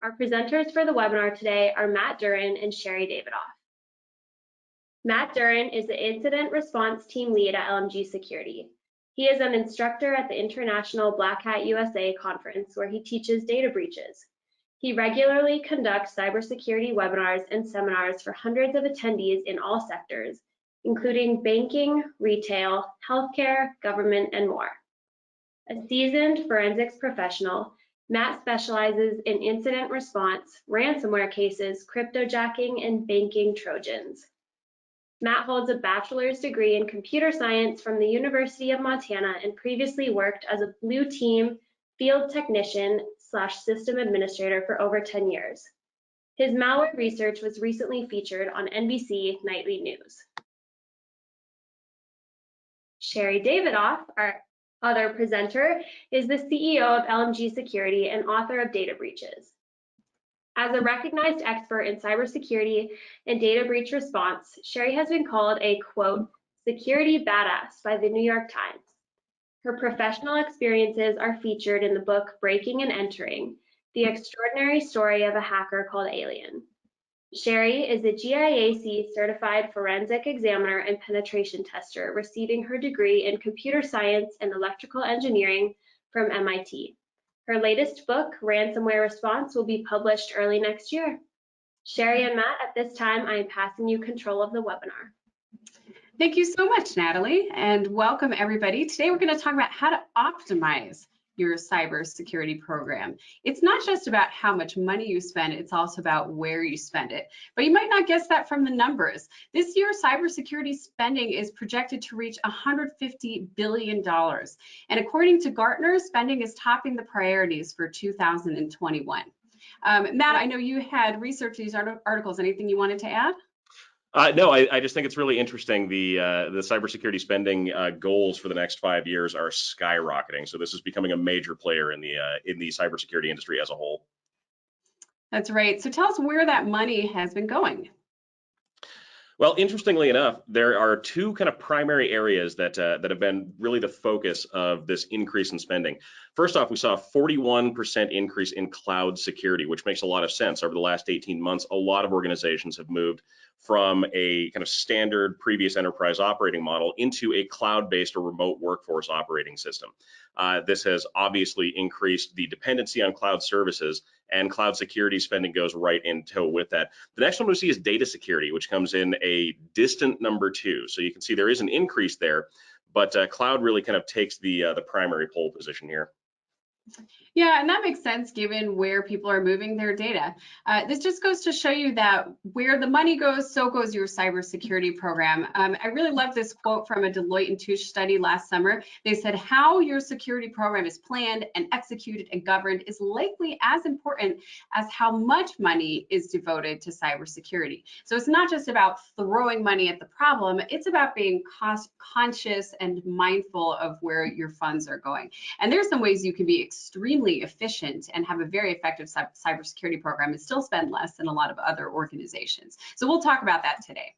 Our presenters for the webinar today are Matt Duran and Sherry Davidoff. Matt Duran is the Incident Response Team Lead at LMG Security. He is an instructor at the International Black Hat USA conference where he teaches data breaches. He regularly conducts cybersecurity webinars and seminars for hundreds of attendees in all sectors, including banking, retail, healthcare, government, and more. A seasoned forensics professional, Matt specializes in incident response, ransomware cases, cryptojacking, and banking Trojans. Matt holds a bachelor's degree in computer science from the University of Montana and previously worked as a blue team field technician / system administrator for over 10 years. His malware research was recently featured on NBC Nightly News. Sherry Davidoff, our other presenter, is the CEO of LMG Security and author of Data Breaches. As a recognized expert in cybersecurity and data breach response, Sherry has been called a, quote, security badass by the New York Times. Her professional experiences are featured in the book Breaking and Entering, the extraordinary story of a hacker called Alien. Sherry is a GIAC certified forensic examiner and penetration tester, receiving her degree in computer science and electrical engineering from MIT. Her latest book, Ransomware Response, will be published early next year. Sherry and Matt, at this time, I am passing you control of the webinar. Thank you so much, Natalie, and welcome everybody. Today we're going to talk about how to optimize your cybersecurity program. It's not just about how much money you spend, it's also about where you spend it. But you might not guess that from the numbers. This year, cybersecurity spending is projected to reach $150 billion. And according to Gartner, spending is topping the priorities for 2021. Matt, I know you had researched these articles. Anything you wanted to add? No, I just think it's really interesting. The cybersecurity spending goals for the next 5 years are skyrocketing. So this is becoming a major player in the cybersecurity industry as a whole. That's right. So tell us where that money has been going. Well, interestingly enough, there are two kind of primary areas that have been really the focus of this increase in spending. First off, we saw a 41% increase in cloud security, which makes a lot of sense. Over the last 18 months, a lot of organizations have moved from a kind of standard previous enterprise operating model into a cloud-based or remote workforce operating system. This has obviously increased the dependency on cloud services, and cloud security spending goes right in tow with that. The next one we see is data security, which comes in a distant number 2. So you can see there is an increase there, but cloud really kind of takes the primary pole position here. Yeah, and that makes sense given where people are moving their data. This just goes to show you that where the money goes, so goes your cybersecurity program. I really love this quote from a Deloitte and Touche study last summer. They said, how your security program is planned and executed and governed is likely as important as how much money is devoted to cybersecurity. So it's not just about throwing money at the problem, it's about being cost conscious and mindful of where your funds are going. And there's some ways you can be extremely efficient and have a very effective cybersecurity program and still spend less than a lot of other organizations. So we'll talk about that today.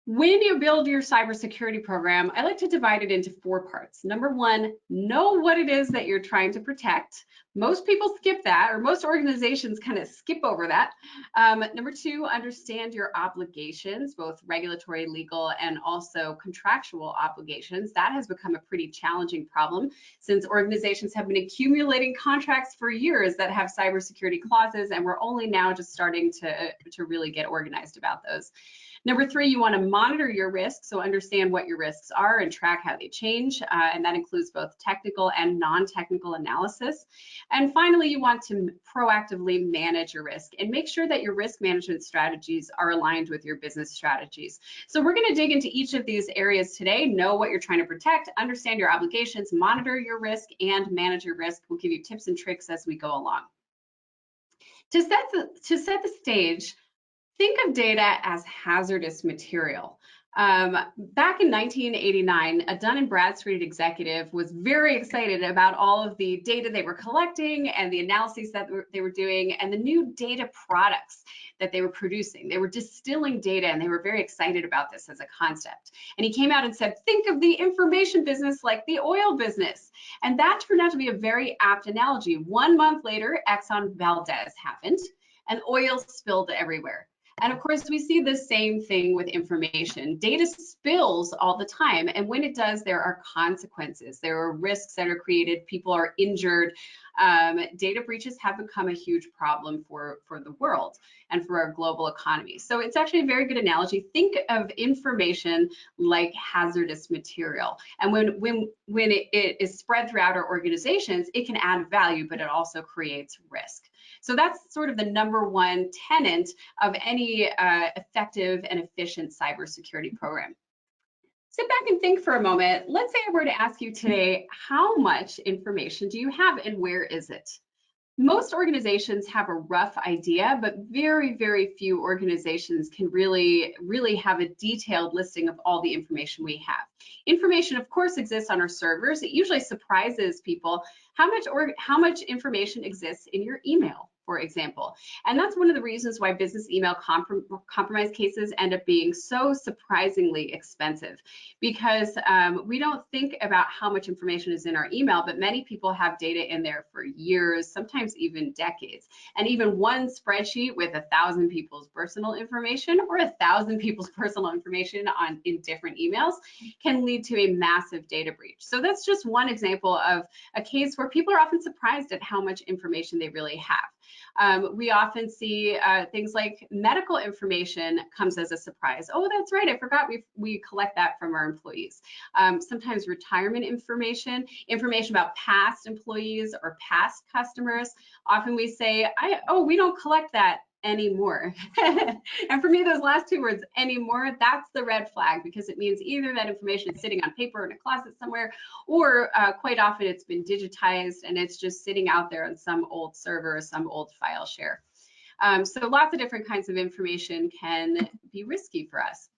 When you build your cybersecurity program, I like to divide it into 4 parts. Number 1, know what it is that you're trying to protect. Most people skip that, or most organizations kind of skip over that. Number 2, understand your obligations, both regulatory, legal, and also contractual obligations. That has become a pretty challenging problem since organizations have been accumulating contracts for years that have cybersecurity clauses, and we're only now just starting to really get organized about those. Number 3, you want to monitor your risks, so understand what your risks are and track how they change, and that includes both technical and non-technical analysis. And finally, you want to proactively manage your risk and make sure that your risk management strategies are aligned with your business strategies. So we're going to dig into each of these areas today, know what you're trying to protect, understand your obligations, monitor your risk, and manage your risk. We'll give you tips and tricks as we go along. To set the stage, think of data as hazardous material. Back in 1989, a Dun & Bradstreet executive was very excited about all of the data they were collecting and the analyses that they were doing and the new data products that they were producing. They were distilling data and they were very excited about this as a concept. And he came out and said, think of the information business like the oil business. And that turned out to be a very apt analogy. 1 month later, Exxon Valdez happened and oil spilled everywhere. And of course, we see the same thing with information. Data spills all the time. And when it does, there are consequences. There are risks that are created. People are injured. Data breaches have become a huge problem for the world and for our global economy. So it's actually a very good analogy. Think of information like hazardous material. And when it is spread throughout our organizations, it can add value, but it also creates risk. So that's sort of the #1 tenet of any effective and efficient cybersecurity program. Sit back and think for a moment. Let's say I were to ask you today, how much information do you have and where is it? Most organizations have a rough idea, but very, very few organizations can really have a detailed listing of all the information we have. Information, of course, exists on our servers. It usually surprises people how much information exists in your email, for example. And that's one of the reasons why business email compromise cases end up being so surprisingly expensive, because we don't think about how much information is in our email, but many people have data in there for years, sometimes even decades. And even one spreadsheet with 1,000 people's personal information or 1,000 people's personal information in different emails can lead to a massive data breach. So that's just one example of a case where people are often surprised at how much information they really have. We often see things like medical information comes as a surprise. Oh, that's right, I forgot we collect that from our employees. Sometimes retirement information about past employees or past customers. Often we say, oh, we don't collect that anymore. And for me, those last two words, anymore, that's the red flag, because it means either that information is sitting on paper in a closet somewhere, or quite often it's been digitized and it's just sitting out there on some old server or some old file share. So lots of different kinds of information can be risky for us.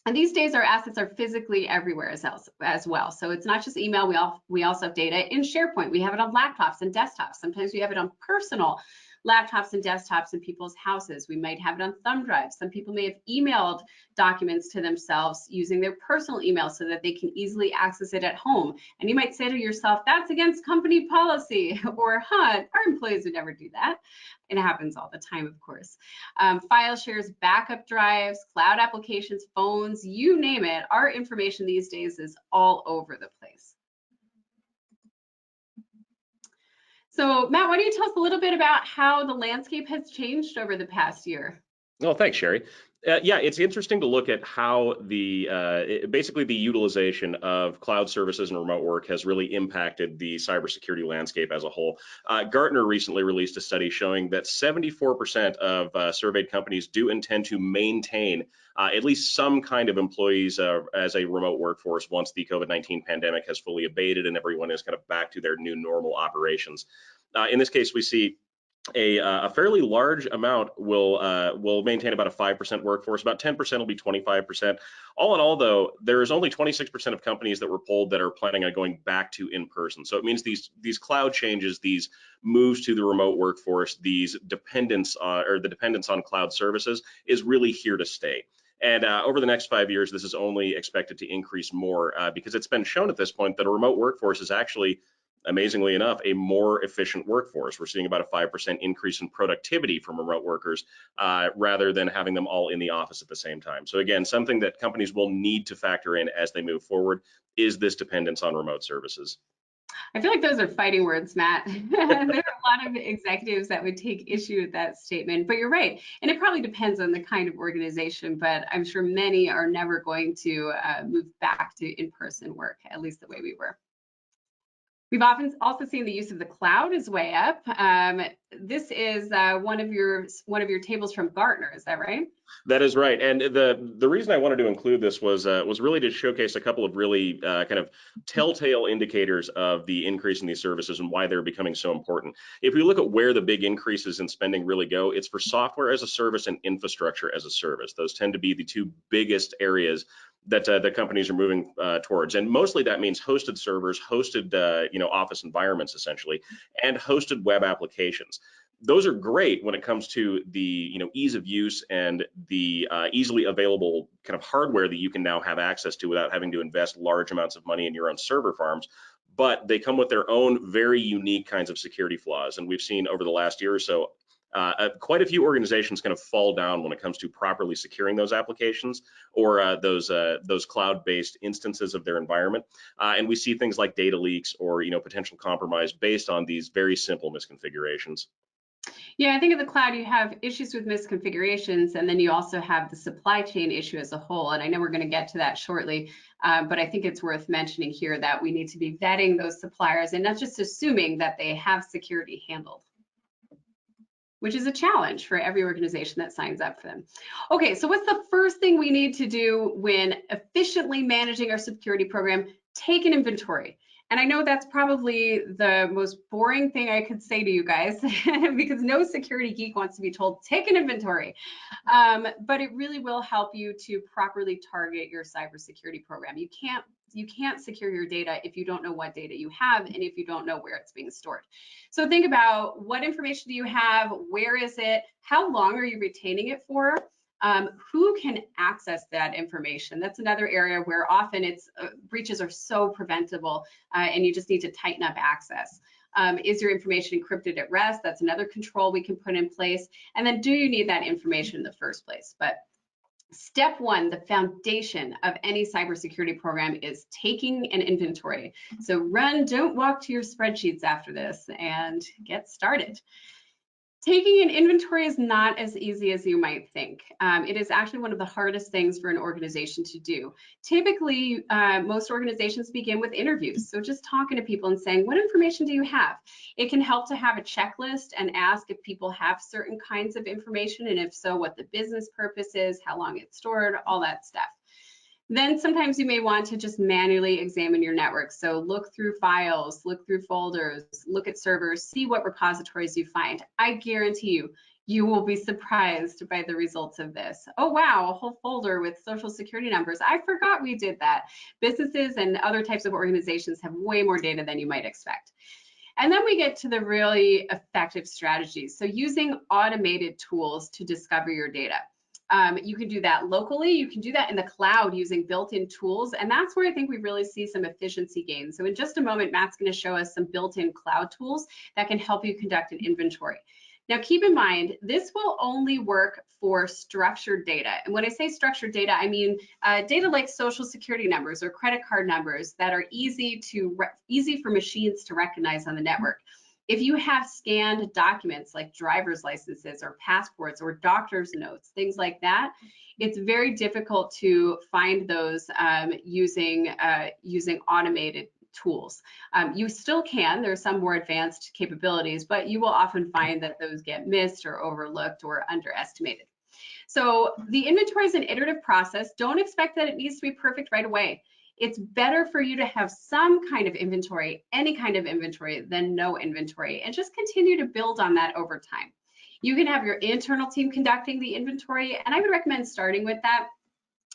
And these days, our assets are physically everywhere as well. So it's not just email. We also have data in SharePoint. We have it on laptops and desktops. Sometimes we have it on personal laptops and desktops in people's houses. We might have it on thumb drives. Some people may have emailed documents to themselves using their personal email so that they can easily access it at home. And you might say to yourself, that's against company policy, or our employees would never do that. It happens all the time, of course. File shares, backup drives, cloud applications, phones, you name it. Our information these days is all over the place. So Matt, why don't you tell us a little bit about how the landscape has changed over the past year? Oh, thanks, Sherry. Yeah, it's interesting to look at how basically the utilization of cloud services and remote work has really impacted the cybersecurity landscape as a whole. Gartner recently released a study showing that 74% of surveyed companies do intend to maintain at least some kind of employees as a remote workforce once the COVID-19 pandemic has fully abated and everyone is kind of back to their new normal operations. In this case, we see a fairly large amount will maintain about a 5% workforce. About 10% will be 25%. All in all, though, there is only 26% of companies that were polled that are planning on going back to in-person. So it means these cloud changes, these moves to the remote workforce, these dependence on cloud services is really here to stay. And over the next 5 years, this is only expected to increase more because it's been shown at this point that a remote workforce is actually, amazingly enough, a more efficient workforce. We're seeing about a 5% increase in productivity from remote workers rather than having them all in the office at the same time. So again, something that companies will need to factor in as they move forward is this dependence on remote services. I feel like those are fighting words, Matt. There are a lot of executives that would take issue with that statement, but you're right. And it probably depends on the kind of organization, but I'm sure many are never going to move back to in-person work, at least the way we were. We've often also seen the use of the cloud is way up. This is one of your tables from Gartner, is that right? That is right, and the reason I wanted to include this was really to showcase a couple of really kind of telltale indicators of the increase in these services and why they're becoming so important. If we look at where the big increases in spending really go, it's for software as a service and infrastructure as a service. Those tend to be the two biggest areas that the companies are moving towards, and mostly that means hosted servers, hosted office environments essentially, and hosted web applications. Those are great when it comes to the ease of use and the easily available kind of hardware that you can now have access to without having to invest large amounts of money in your own server farms. But they come with their own very unique kinds of security flaws, and we've seen over the last year or so quite a few organizations kind of fall down when it comes to properly securing those applications or those cloud-based instances of their environment. And we see things like data leaks or potential compromise based on these very simple misconfigurations. Yeah, I think in the cloud you have issues with misconfigurations, and then you also have the supply chain issue as a whole. And I know we're going to get to that shortly, but I think it's worth mentioning here that we need to be vetting those suppliers and not just assuming that they have security handled, which is a challenge for every organization that signs up for them. Okay, so what's the first thing we need to do when efficiently managing our security program? Take an inventory. And I know that's probably the most boring thing I could say to you guys because no security geek wants to be told, take an inventory. But it really will help you to properly target your cybersecurity program. You can't secure your data if you don't know what data you have and if you don't know where it's being stored. So think about what information do you have, where is it, how long are you retaining it for? Who can access that information? That's another area where often it's breaches are so preventable and you just need to tighten up access. Is your information encrypted at rest? That's another control we can put in place. And then do you need that information in the first place? But step one, the foundation of any cybersecurity program is taking an inventory. So don't walk to your spreadsheets after this and get started. Taking an inventory is not as easy as you might think. It is actually one of the hardest things for an organization to do. Typically, most organizations begin with interviews. So just talking to people and saying, what information do you have? It can help to have a checklist and ask if people have certain kinds of information, and if so, what the business purpose is, how long it's stored, all that stuff. Then sometimes you may want to just manually examine your network. So look through files, look through folders, look at servers, see what repositories you find. I guarantee you, you will be surprised by the results of this. Oh, wow, a whole folder with social security numbers. I forgot we did that. Businesses and other types of organizations have way more data than you might expect. And then we get to the really effective strategies. So using automated tools to discover your data. You can do that locally, you can do that in the cloud using built-in tools, and that's where I think we really see some efficiency gains. So in just a moment, Matt's going to show us some built-in cloud tools that can help you conduct an inventory. Now keep in mind, this will only work for structured data. And when I say structured data, I mean data like social security numbers or credit card numbers that are easy for machines to recognize on the network. If you have scanned documents like driver's licenses or passports or doctor's notes, things like that, it's very difficult to find those using automated tools. You still can, there's some more advanced capabilities, but you will often find that those get missed or overlooked or underestimated. So the inventory is an iterative process. Don't expect that it needs to be perfect right away. It's better for you to have some kind of inventory, any kind of inventory, than no inventory, and just continue to build on that over time. You can have your internal team conducting the inventory, and I would recommend starting with that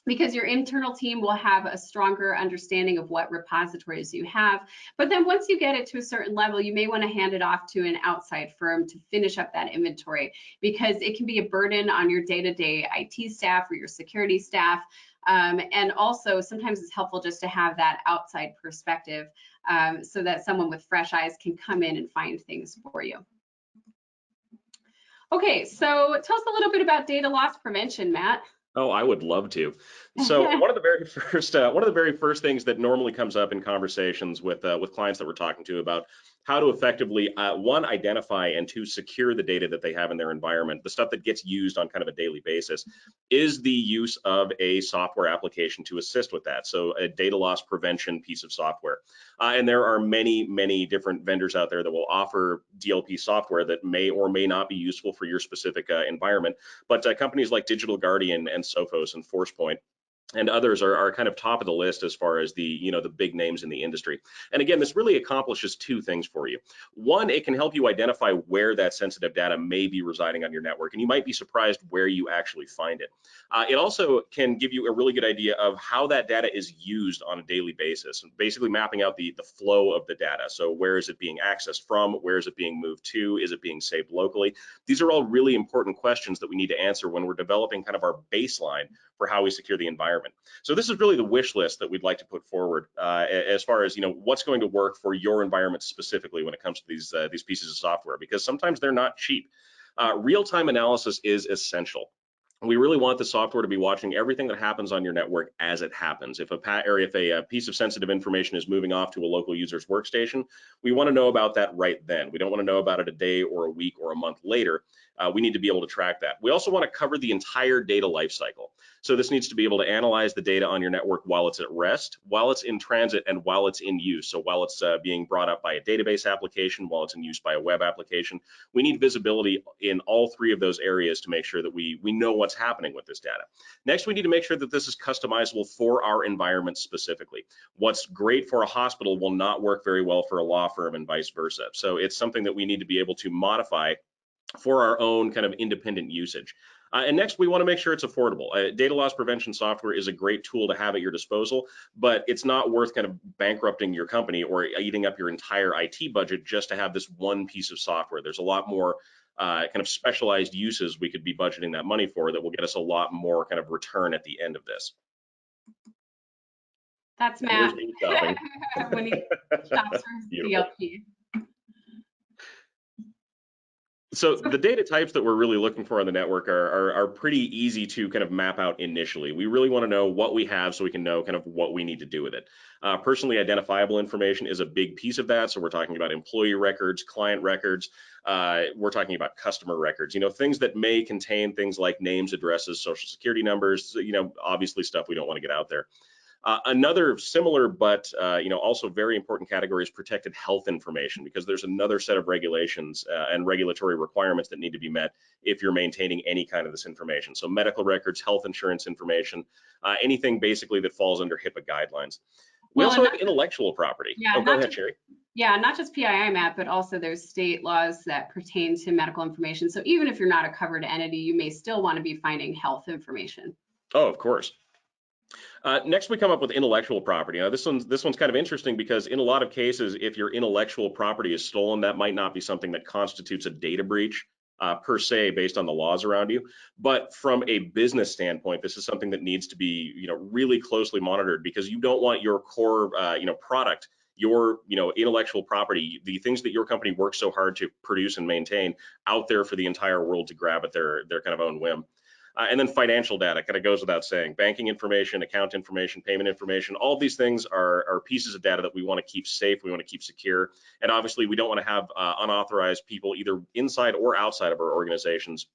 because your internal team will have a stronger understanding of what repositories you have. But then once you get it to a certain level, you may want to hand it off to an outside firm to finish up that inventory because it can be a burden on your day-to-day IT staff or your security staff. And also sometimes it's helpful just to have that outside perspective so that someone with fresh eyes can come in and find things for you. Okay, so tell us a little bit about data loss prevention, Matt. Oh, I would love to. So one of the very first things that normally comes up in conversations with clients that we're talking to about how to effectively, one, identify, and two, secure the data that they have in their environment, the stuff that gets used on kind of a daily basis, is the use of a software application to assist with that. So a data loss prevention piece of software. And there are many, many different vendors out there that will offer DLP software that may or may not be useful for your specific environment. But companies like Digital Guardian and Sophos and ForcePoint and others are kind of top of the list as far as the the big names in the industry. And again, this really accomplishes two things for you. One, it can help you identify where that sensitive data may be residing on your network, and you might be surprised where you actually find it. It also can give you a really good idea of how that data is used on a daily basis, and basically mapping out the flow of the data. So where is it being accessed from? Where is it being moved to? Is it being saved locally? These are all really important questions that we need to answer when we're developing kind of our baseline for how we secure the environment. So this is really the wish list that we'd like to put forward as far as what's going to work for your environment specifically when it comes to these pieces of software, because sometimes they're not cheap. Real-time analysis is essential. We really want the software to be watching everything that happens on your network as it happens. If a piece of sensitive information is moving off to a local user's workstation, we want to know about that right then. We don't want to know about it a day or a week or a month later. We need to be able to track that. We also want to cover the entire data lifecycle. So this needs to be able to analyze the data on your network while it's at rest, while it's in transit, and while it's in use. So while it's being brought up by a database application, while it's in use by a web application, we need visibility in all three of those areas to make sure that we know what's happening with this data. Next, we need to make sure that this is customizable for our environment specifically. What's great for a hospital will not work very well for a law firm and vice versa. So it's something that we need to be able to modify for our own kind of independent usage. And next, we want to make sure it's affordable. Data loss prevention software is a great tool to have at your disposal, but it's not worth kind of bankrupting your company or eating up your entire IT budget just to have this one piece of software. There's a lot more kind of specialized uses we could be budgeting that money for that will get us a lot more kind of return at the end of this. That's Matt. When he shops for DLP. So the data types that we're really looking for on the network are pretty easy to kind of map out initially. We really want to know what we have so we can know kind of what we need to do with it. Personally identifiable information is a big piece of that. So we're talking about employee records, client records, we're talking about customer records, things that may contain things like names, addresses, social security numbers, obviously stuff we don't want to get out there. Another similar but also very important category is protected health information, because there's another set of regulations and regulatory requirements that need to be met if you're maintaining any kind of this information. So medical records, health insurance information, anything basically that falls under HIPAA guidelines. We also have intellectual property. Yeah, go ahead, Sherry. Yeah, not just PII, Matt, but also there's state laws that pertain to medical information. So even if you're not a covered entity, you may still want to be finding health information. Oh, of course. Next, we come up with intellectual property. Now, this one's kind of interesting because in a lot of cases, if your intellectual property is stolen, that might not be something that constitutes a data breach per se, based on the laws around you. But from a business standpoint, this is something that needs to be, really closely monitored, because you don't want your core, product, your, intellectual property, the things that your company works so hard to produce and maintain, out there for the entire world to grab at their kind of own whim. And then financial data kind of goes without saying. Banking information, account information, payment information, all of these things are pieces of data that we want to keep safe, we want to keep secure. And obviously, we don't want to have unauthorized people either inside or outside of our organizations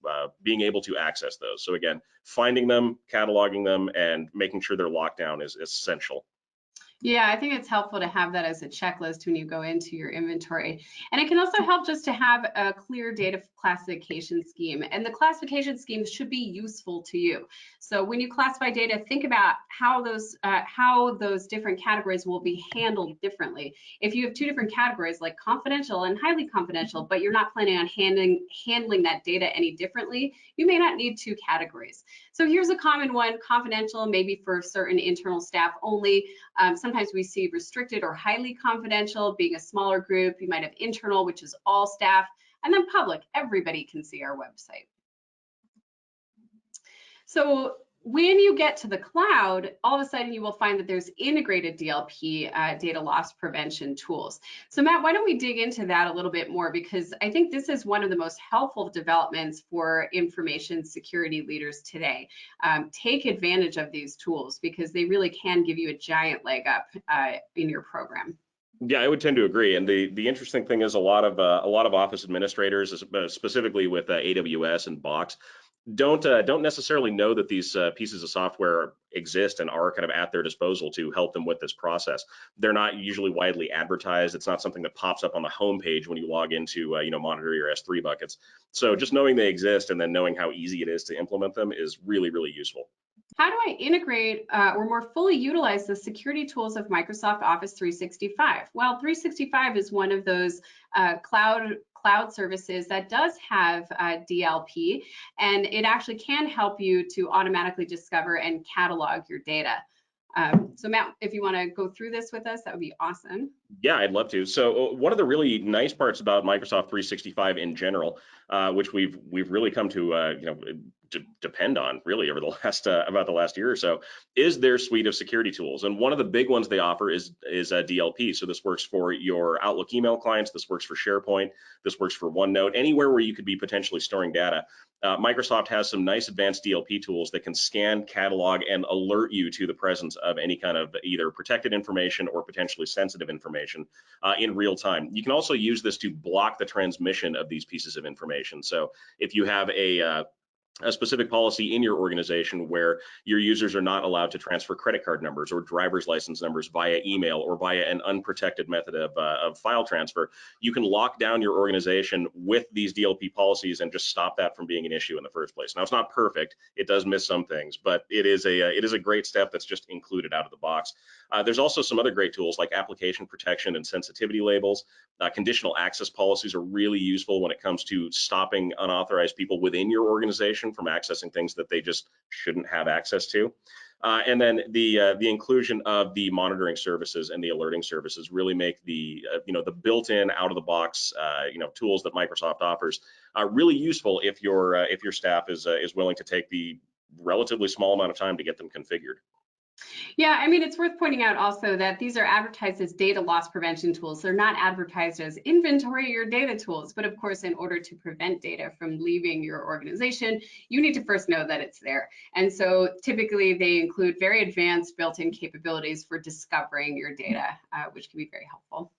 being able to access those. So again, finding them, cataloging them, and making sure they're locked down is essential. Yeah, I think it's helpful to have that as a checklist when you go into your inventory. And it can also help just to have a clear data classification scheme. And the classification schemes should be useful to you. So when you classify data, think about how those different categories will be handled differently. If you have two different categories like confidential and highly confidential, but you're not planning on handling that data any differently, you may not need two categories. So here's a common one: confidential, maybe for certain internal staff only. Sometimes we see restricted or highly confidential being a smaller group. You might have internal, which is all staff, and then public, everybody can see our website. So when you get to the cloud, all of a sudden you will find that there's integrated DLP, data loss prevention tools. So Matt, why don't we dig into that a little bit more, because I think this is one of the most helpful developments for information security leaders today. Take advantage of these tools because they really can give you a giant leg up in your program. Yeah, I would tend to agree. And the interesting thing is a lot of office administrators, specifically with AWS and Box, don't necessarily know that these pieces of software exist and are kind of at their disposal to help them with this process. They're not usually widely advertised. It's not something that pops up on the homepage when you log into monitor your S3 buckets. So just knowing they exist and then knowing how easy it is to implement them is really, really useful. How do I integrate or more fully utilize the security tools of Microsoft Office 365? Well, 365 is one of those cloud services that does have DLP, and it actually can help you to automatically discover and catalog your data. So Matt, if you want to go through this with us, that would be awesome. Yeah, I'd love to. So one of the really nice parts about Microsoft 365 in general, which we've really come to depend on really over the last about the last year or so, is their suite of security tools. And one of the big ones they offer is DLP. So this works for your Outlook email clients. This works for SharePoint. This works for OneNote. Anywhere where you could be potentially storing data. Microsoft has some nice advanced DLP tools that can scan, catalog, and alert you to the presence of any kind of either protected information or potentially sensitive information in real time. You can also use this to block the transmission of these pieces of information. So if you have a specific policy in your organization where your users are not allowed to transfer credit card numbers or driver's license numbers via email or via an unprotected method of file transfer, you can lock down your organization with these DLP policies and just stop that from being an issue in the first place. Now, it's not perfect. It does miss some things, but it is a great step that's just included out of the box. There's also some other great tools like application protection and sensitivity labels. Conditional access policies are really useful when it comes to stopping unauthorized people within your organization from accessing things that they just shouldn't have access to. And then the inclusion of the monitoring services and the alerting services really make the the built-in out-of-the-box tools that Microsoft offers really useful if your staff is willing to take the relatively small amount of time to get them configured. Yeah, I mean, it's worth pointing out also that these are advertised as data loss prevention tools. They're not advertised as inventory your data tools, but of course, in order to prevent data from leaving your organization, you need to first know that it's there. And so typically they include very advanced built-in capabilities for discovering your data, which can be very helpful.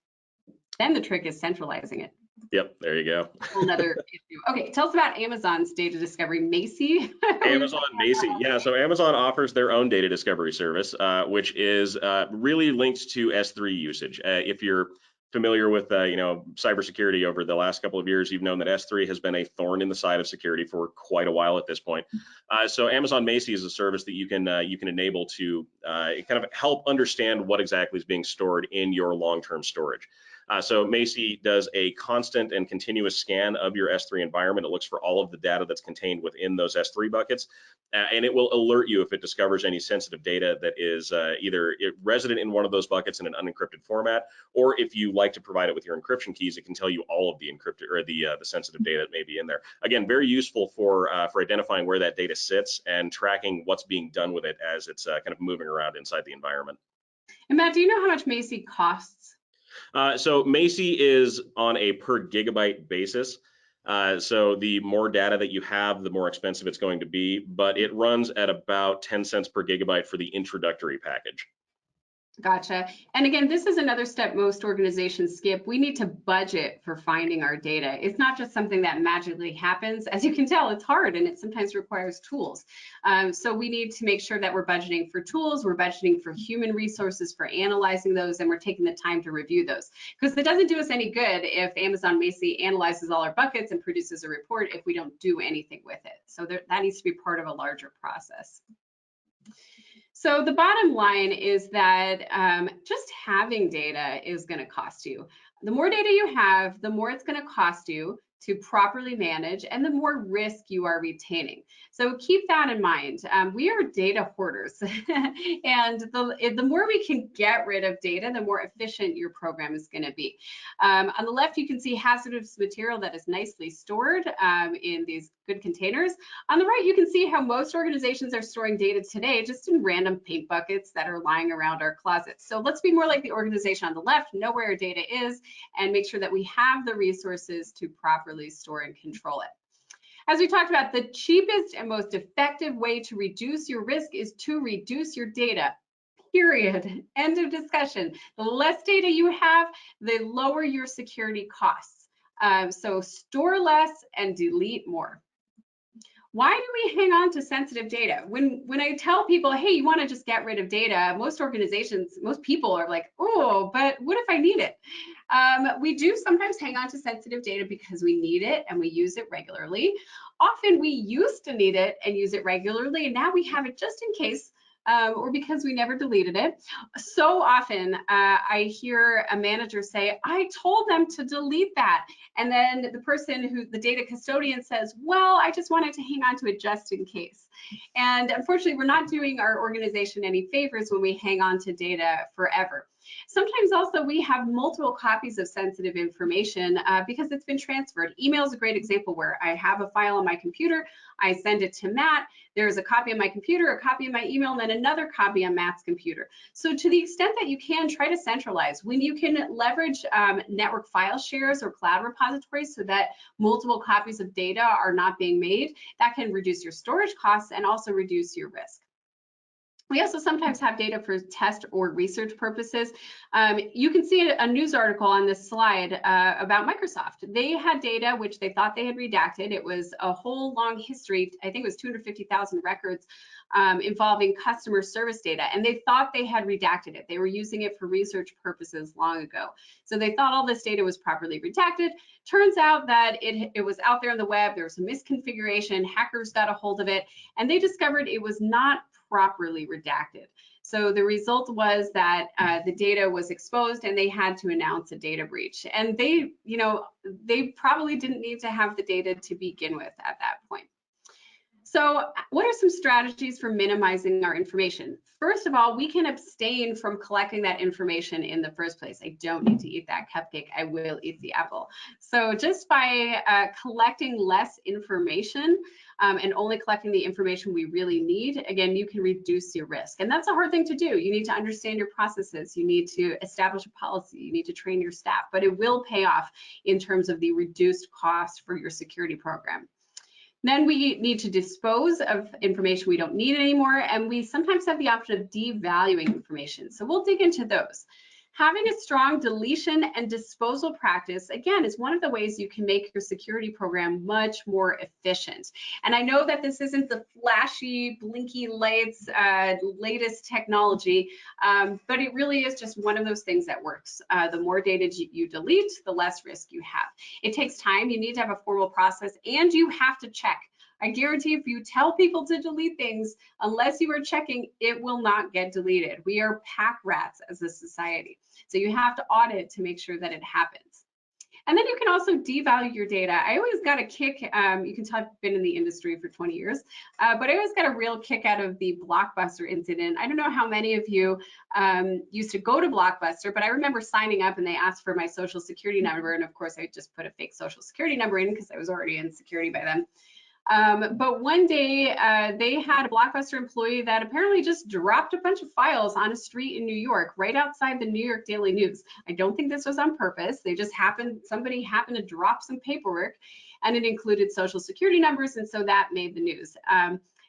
Then the trick is centralizing it. Yep, there you go. Another issue. Okay, tell us about Amazon's data discovery, Macy. Amazon Macy, yeah. So Amazon offers their own data discovery service, which is really linked to S3 usage. If you're familiar with cybersecurity over the last couple of years, you've known that S3 has been a thorn in the side of security for quite a while at this point. So Amazon Macy is a service that you can enable to kind of help understand what exactly is being stored in your long-term storage. So Macy does a constant and continuous scan of your S3 environment. It looks for all of the data that's contained within those S3 buckets, and it will alert you if it discovers any sensitive data that is either resident in one of those buckets in an unencrypted format, or if you like to provide it with your encryption keys, it can tell you all of the encrypted or the sensitive data that may be in there. Again, very useful for identifying where that data sits and tracking what's being done with it as it's kind of moving around inside the environment. And Matt, do you know how much Macy costs? So Macy is on a per gigabyte basis. So the more data that you have, the more expensive it's going to be, but it runs at about 10 cents per gigabyte for the introductory package. Gotcha. And again, this is another step most organizations skip. We need to budget for finding our data. It's not just something that magically happens. As you can tell, it's hard and it sometimes requires tools. So we need to make sure that we're budgeting for tools, we're budgeting for human resources for analyzing those, and we're taking the time to review those. Because it doesn't do us any good if Amazon Macy analyzes all our buckets and produces a report if we don't do anything with it. So that needs to be part of a larger process. So the bottom line is that just having data is going to cost you. The more data you have, the more it's going to cost you to properly manage and the more risk you are retaining. So keep that in mind. We are data hoarders and the more we can get rid of data, the more efficient your program is going to be. On the left, you can see hazardous material that is nicely stored in these good containers. On the right, you can see how most organizations are storing data today just in random paint buckets that are lying around our closets. So let's be more like the organization on the left, know where our data is, and make sure that we have the resources to properly store and control it. As we talked about, the cheapest and most effective way to reduce your risk is to reduce your data. period. End of discussion. The less data you have, the lower your security costs. So store less and delete more. Why do we hang on to sensitive data? When I tell people, hey, you want to just get rid of data, most organizations, most people are like, oh, but what if I need it? We do sometimes hang on to sensitive data because we need it and we use it regularly. Often we used to need it and use it regularly, and now we have it just in case, or because we never deleted it. So often I hear a manager say, I told them to delete that. And then the person who, the data custodian, says, well, I just wanted to hang on to it just in case. And unfortunately, we're not doing our organization any favors when we hang on to data forever. Sometimes also we have multiple copies of sensitive information because it's been transferred. Email is a great example where I have a file on my computer, I send it to Matt, there's a copy on my computer, a copy of my email, and then another copy on Matt's computer. So to the extent that you can, try to centralize. When you can leverage network file shares or cloud repositories so that multiple copies of data are not being made, that can reduce your storage costs and also reduce your risk. We also sometimes have data for test or research purposes. You can see a news article on this slide about Microsoft. They had data which they thought they had redacted. It was a whole long history, I think it was 250,000 records involving customer service data, and they thought they had redacted it. They were using it for research purposes long ago. So they thought all this data was properly redacted. Turns out that it was out there on the web, there was a misconfiguration, hackers got a hold of it, and they discovered it was not properly redacted. So the result was that the data was exposed and they had to announce a data breach. And they probably didn't need to have the data to begin with at that point. So what are some strategies for minimizing our information? First of all, we can abstain from collecting that information in the first place. I don't need to eat that cupcake, I will eat the apple. So just by collecting less information and only collecting the information we really need, again, you can reduce your risk. And that's a hard thing to do. You need to understand your processes. You need to establish a policy. You need to train your staff, but it will pay off in terms of the reduced cost for your security program. Then we need to dispose of information we don't need anymore, and we sometimes have the option of devaluing information. So we'll dig into those. Having a strong deletion and disposal practice, again, is one of the ways you can make your security program much more efficient. And I know that this isn't the flashy, blinky lights, latest technology, but it really is just one of those things that works. The more data you delete, the less risk you have. It takes time. You need to have a formal process, and you have to check. I guarantee if you tell people to delete things, unless you are checking, it will not get deleted. We are pack rats as a society. So you have to audit to make sure that it happens. And then you can also devalue your data. I always got a kick, you can tell I've been in the industry for 20 years, but I always got a real kick out of the Blockbuster incident. I don't know how many of you used to go to Blockbuster, but I remember signing up and they asked for my social security number. And of course I just put a fake social security number in because I was already in security by then. But one day they had a Blockbuster employee that apparently just dropped a bunch of files on a street in New York, right outside the New York Daily News. I don't think this was on purpose. They just somebody happened to drop some paperwork, and it included social security numbers, and so that made the news.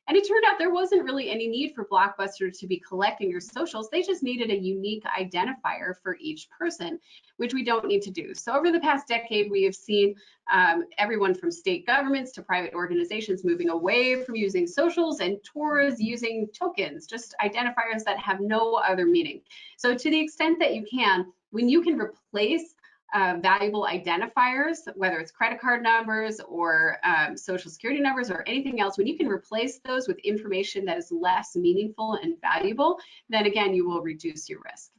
And it turned out there wasn't really any need for Blockbuster to be collecting your socials. They just needed a unique identifier for each person, which we don't need to do. So over the past decade, we have seen everyone from state governments to private organizations moving away from using socials and towards using tokens, just identifiers that have no other meaning. So to the extent that you can, when you can replace valuable identifiers, whether it's credit card numbers or social security numbers or anything else, when you can replace those with information that is less meaningful and valuable, then again, you will reduce your risk.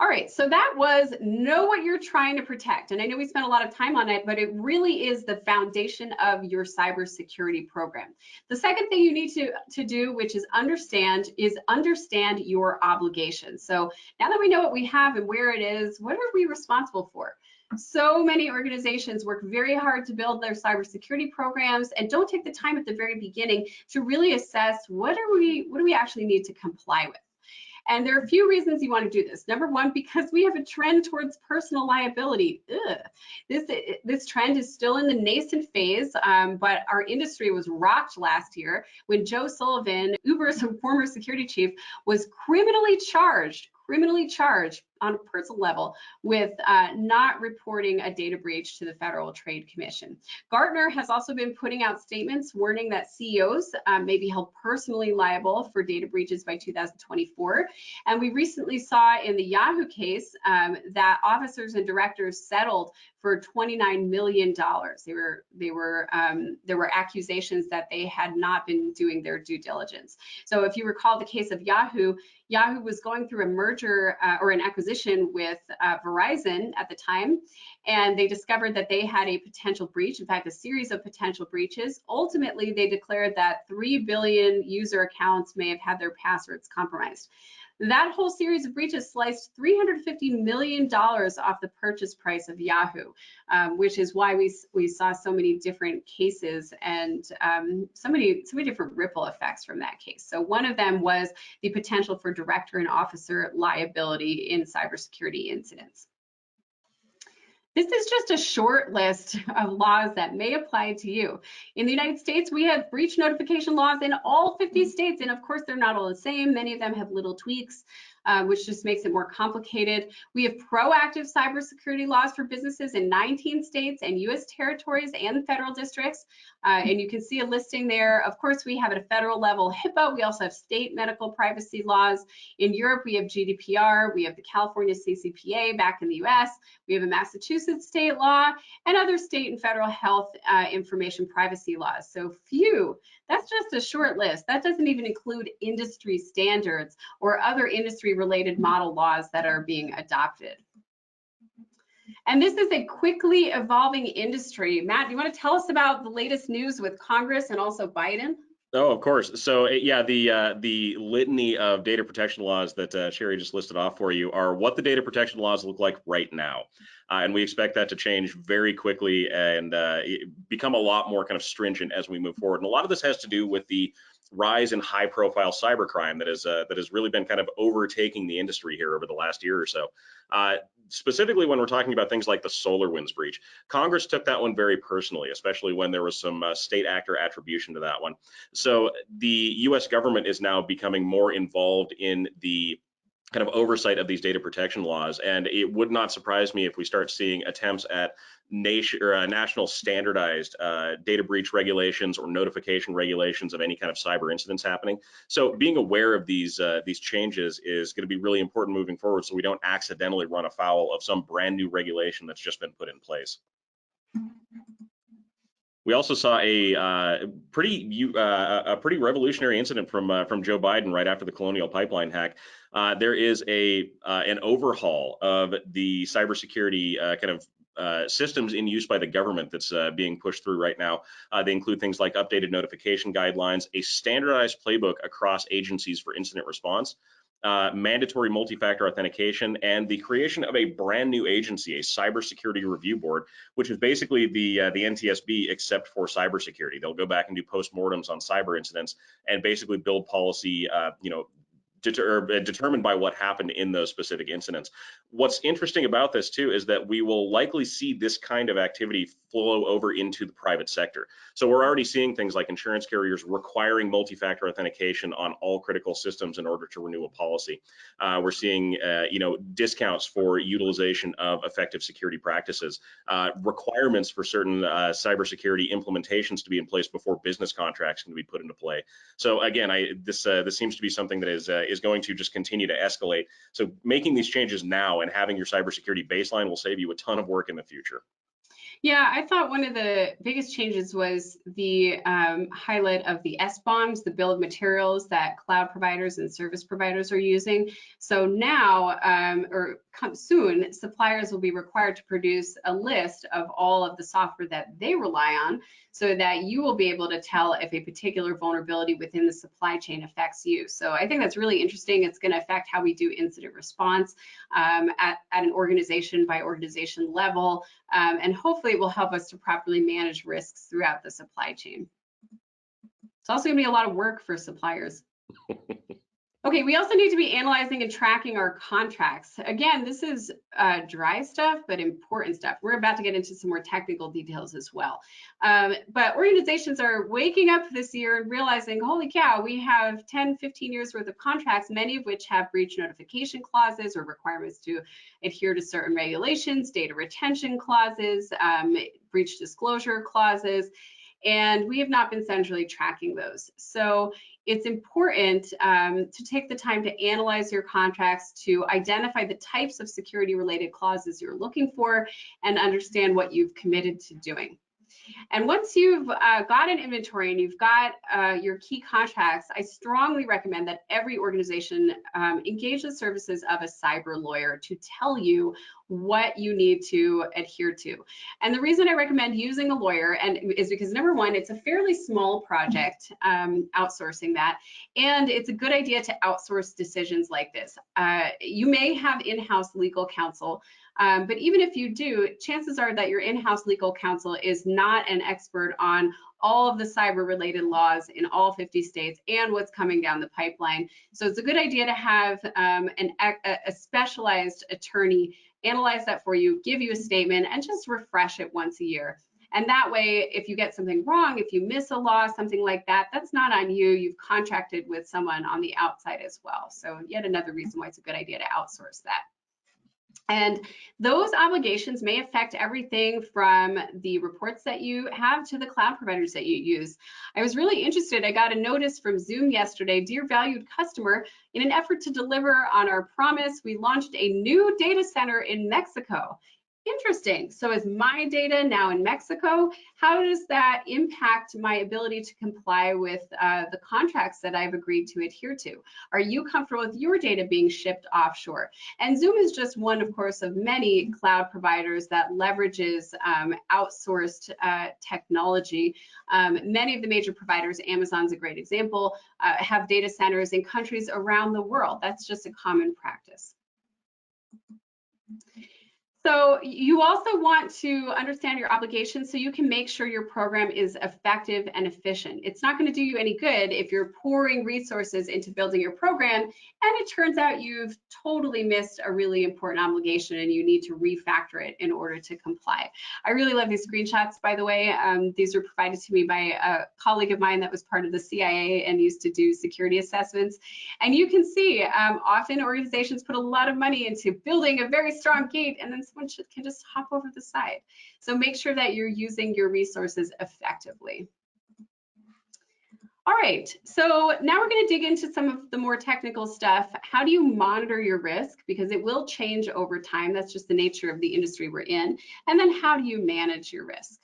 All right, so that was know what you're trying to protect. And I know we spent a lot of time on it, but it really is the foundation of your cybersecurity program. The second thing you need to do, which is understand your obligations. So now that we know what we have and where it is, what are we responsible for? So many organizations work very hard to build their cybersecurity programs and don't take the time at the very beginning to really assess what do we actually need to comply with. And there are a few reasons you want to do this. Number one, because we have a trend towards personal liability. This trend is still in the nascent phase, but our industry was rocked last year when Joe Sullivan, Uber's former security chief, was criminally charged on a personal level with not reporting a data breach to the Federal Trade Commission. Gartner has also been putting out statements warning that CEOs may be held personally liable for data breaches by 2024. And we recently saw in the Yahoo case that officers and directors settled for $29 million. There were accusations that they had not been doing their due diligence. So if you recall the case of Yahoo was going through a merger or an acquisition with Verizon at the time, and they discovered that they had a potential breach, in fact, a series of potential breaches. Ultimately, they declared that 3 billion user accounts may have had their passwords compromised. That whole series of breaches sliced $350 million off the purchase price of Yahoo, which is why we saw so many different cases and so many different ripple effects from that case. So one of them was the potential for director and officer liability in cybersecurity incidents. This is just a short list of laws that may apply to you. In the United States, we have breach notification laws in all 50 states, and of course, they're not all the same. Many of them have little tweaks, which just makes it more complicated. We have proactive cybersecurity laws for businesses in 19 states and US territories and federal districts. And you can see a listing there. Of course, we have at a federal level HIPAA. We also have state medical privacy laws. In Europe, we have GDPR. We have the California CCPA back in the US. We have a Massachusetts state law and other state and federal health information privacy laws. So that's just a short list. That doesn't even include industry standards or other industry related model laws that are being adopted. And this is a quickly evolving industry. Matt, do you want to tell us about the latest news with Congress and also Biden? Oh, of course. So yeah, the litany of data protection laws that Sherry just listed off for you are what the data protection laws look like right now. And we expect that to change very quickly and become a lot more kind of stringent as we move forward. And a lot of this has to do with the rise in high-profile cybercrime that has really been kind of overtaking the industry here over the last year or so. Specifically, when we're talking about things like the SolarWinds breach, Congress took that one very personally, especially when there was some state actor attribution to that one. So the U.S. government is now becoming more involved in the kind of oversight of these data protection laws, and it would not surprise me if we start seeing attempts at national standardized data breach regulations or notification regulations of any kind of cyber incidents happening. So being aware of these changes is going to be really important moving forward, so we don't accidentally run afoul of some brand new regulation that's just been put in place. We also saw a pretty revolutionary incident from Joe Biden right after the Colonial Pipeline hack. There is an overhaul of the cybersecurity kind of systems in use by the government that's being pushed through right now. They include things like updated notification guidelines, a standardized playbook across agencies for incident response, mandatory multi-factor authentication, and the creation of a brand new agency, a cybersecurity review board, which is basically the NTSB except for cybersecurity. They'll go back and do postmortems on cyber incidents and basically build policy, determined by what happened in those specific incidents. What's interesting about this too is that we will likely see this kind of activity flow over into the private sector. So we're already seeing things like insurance carriers requiring multi-factor authentication on all critical systems in order to renew a policy. We're seeing discounts for utilization of effective security practices, requirements for certain cybersecurity implementations to be in place before business contracts can be put into play. So again, this seems to be something that is going to just continue to escalate. So making these changes now and having your cybersecurity baseline will save you a ton of work in the future. Yeah, I thought one of the biggest changes was the highlight of the SBOMs, the bill of materials that cloud providers and service providers are using. So now, or soon, suppliers will be required to produce a list of all of the software that they rely on so that you will be able to tell if a particular vulnerability within the supply chain affects you. So I think that's really interesting. It's going to affect how we do incident response at an organization by organization level, and hopefully it will help us to properly manage risks throughout the supply chain. It's also going to be a lot of work for suppliers. Okay, we also need to be analyzing and tracking our contracts. Again, this is dry stuff, but important stuff. We're about to get into some more technical details as well. But organizations are waking up this year and realizing, holy cow, we have 10, 15 years worth of contracts, many of which have breach notification clauses or requirements to adhere to certain regulations, data retention clauses, breach disclosure clauses, and we have not been centrally tracking those. So it's important to take the time to analyze your contracts, to identify the types of security related clauses you're looking for, and understand what you've committed to doing. And once you've got an inventory and you've got your key contracts, I strongly recommend that every organization engage the services of a cyber lawyer to tell you what you need to adhere to. And the reason I recommend using a lawyer is because, number one, it's a fairly small project, outsourcing that, and it's a good idea to outsource decisions like this. You may have in-house legal counsel, but even if you do, chances are that your in-house legal counsel is not an expert on all of the cyber related laws in all 50 states and what's coming down the pipeline. So it's a good idea to have a specialized attorney analyze that for you, give you a statement, and just refresh it once a year. And that way, if you get something wrong, if you miss a law, something like that, that's not on you. You've contracted with someone on the outside as well. So yet another reason why it's a good idea to outsource that. And those obligations may affect everything from the reports that you have to the cloud providers that you use. I was really interested. I got a notice from Zoom yesterday, dear valued customer, in an effort to deliver on our promise, we launched a new data center in Mexico. Interesting. So is my data now in Mexico? How does that impact my ability to comply with the contracts that I've agreed to adhere to? Are you comfortable with your data being shipped offshore? And Zoom is just one, of course, of many cloud providers that leverages outsourced technology. Many of the major providers, Amazon's a great example, have data centers in countries around the world. That's just a common practice. So you also want to understand your obligations so you can make sure your program is effective and efficient. It's not going to do you any good if you're pouring resources into building your program and it turns out you've totally missed a really important obligation and you need to refactor it in order to comply. I really love these screenshots, by the way. These were provided to me by a colleague of mine that was part of the CIA and used to do security assessments. And you can see often organizations put a lot of money into building a very strong gate and then someone can just hop over the side. So make sure that you're using your resources effectively. All right, so now we're going to dig into some of the more technical stuff. How do you monitor your risk? Because it will change over time. That's just the nature of the industry we're in. And then how do you manage your risk?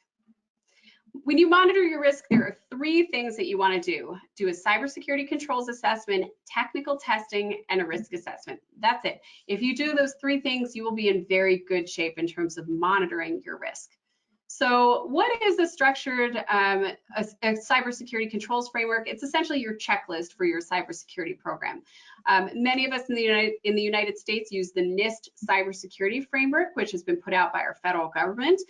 When you monitor your risk, there are three things that you want to do. Do a cybersecurity controls assessment, technical testing, and a risk assessment. That's it. If you do those three things, you will be in very good shape in terms of monitoring your risk. So what is a structured a cybersecurity controls framework? It's essentially your checklist for your cybersecurity program. Many of us in the United States use the NIST cybersecurity framework, which has been put out by our federal government.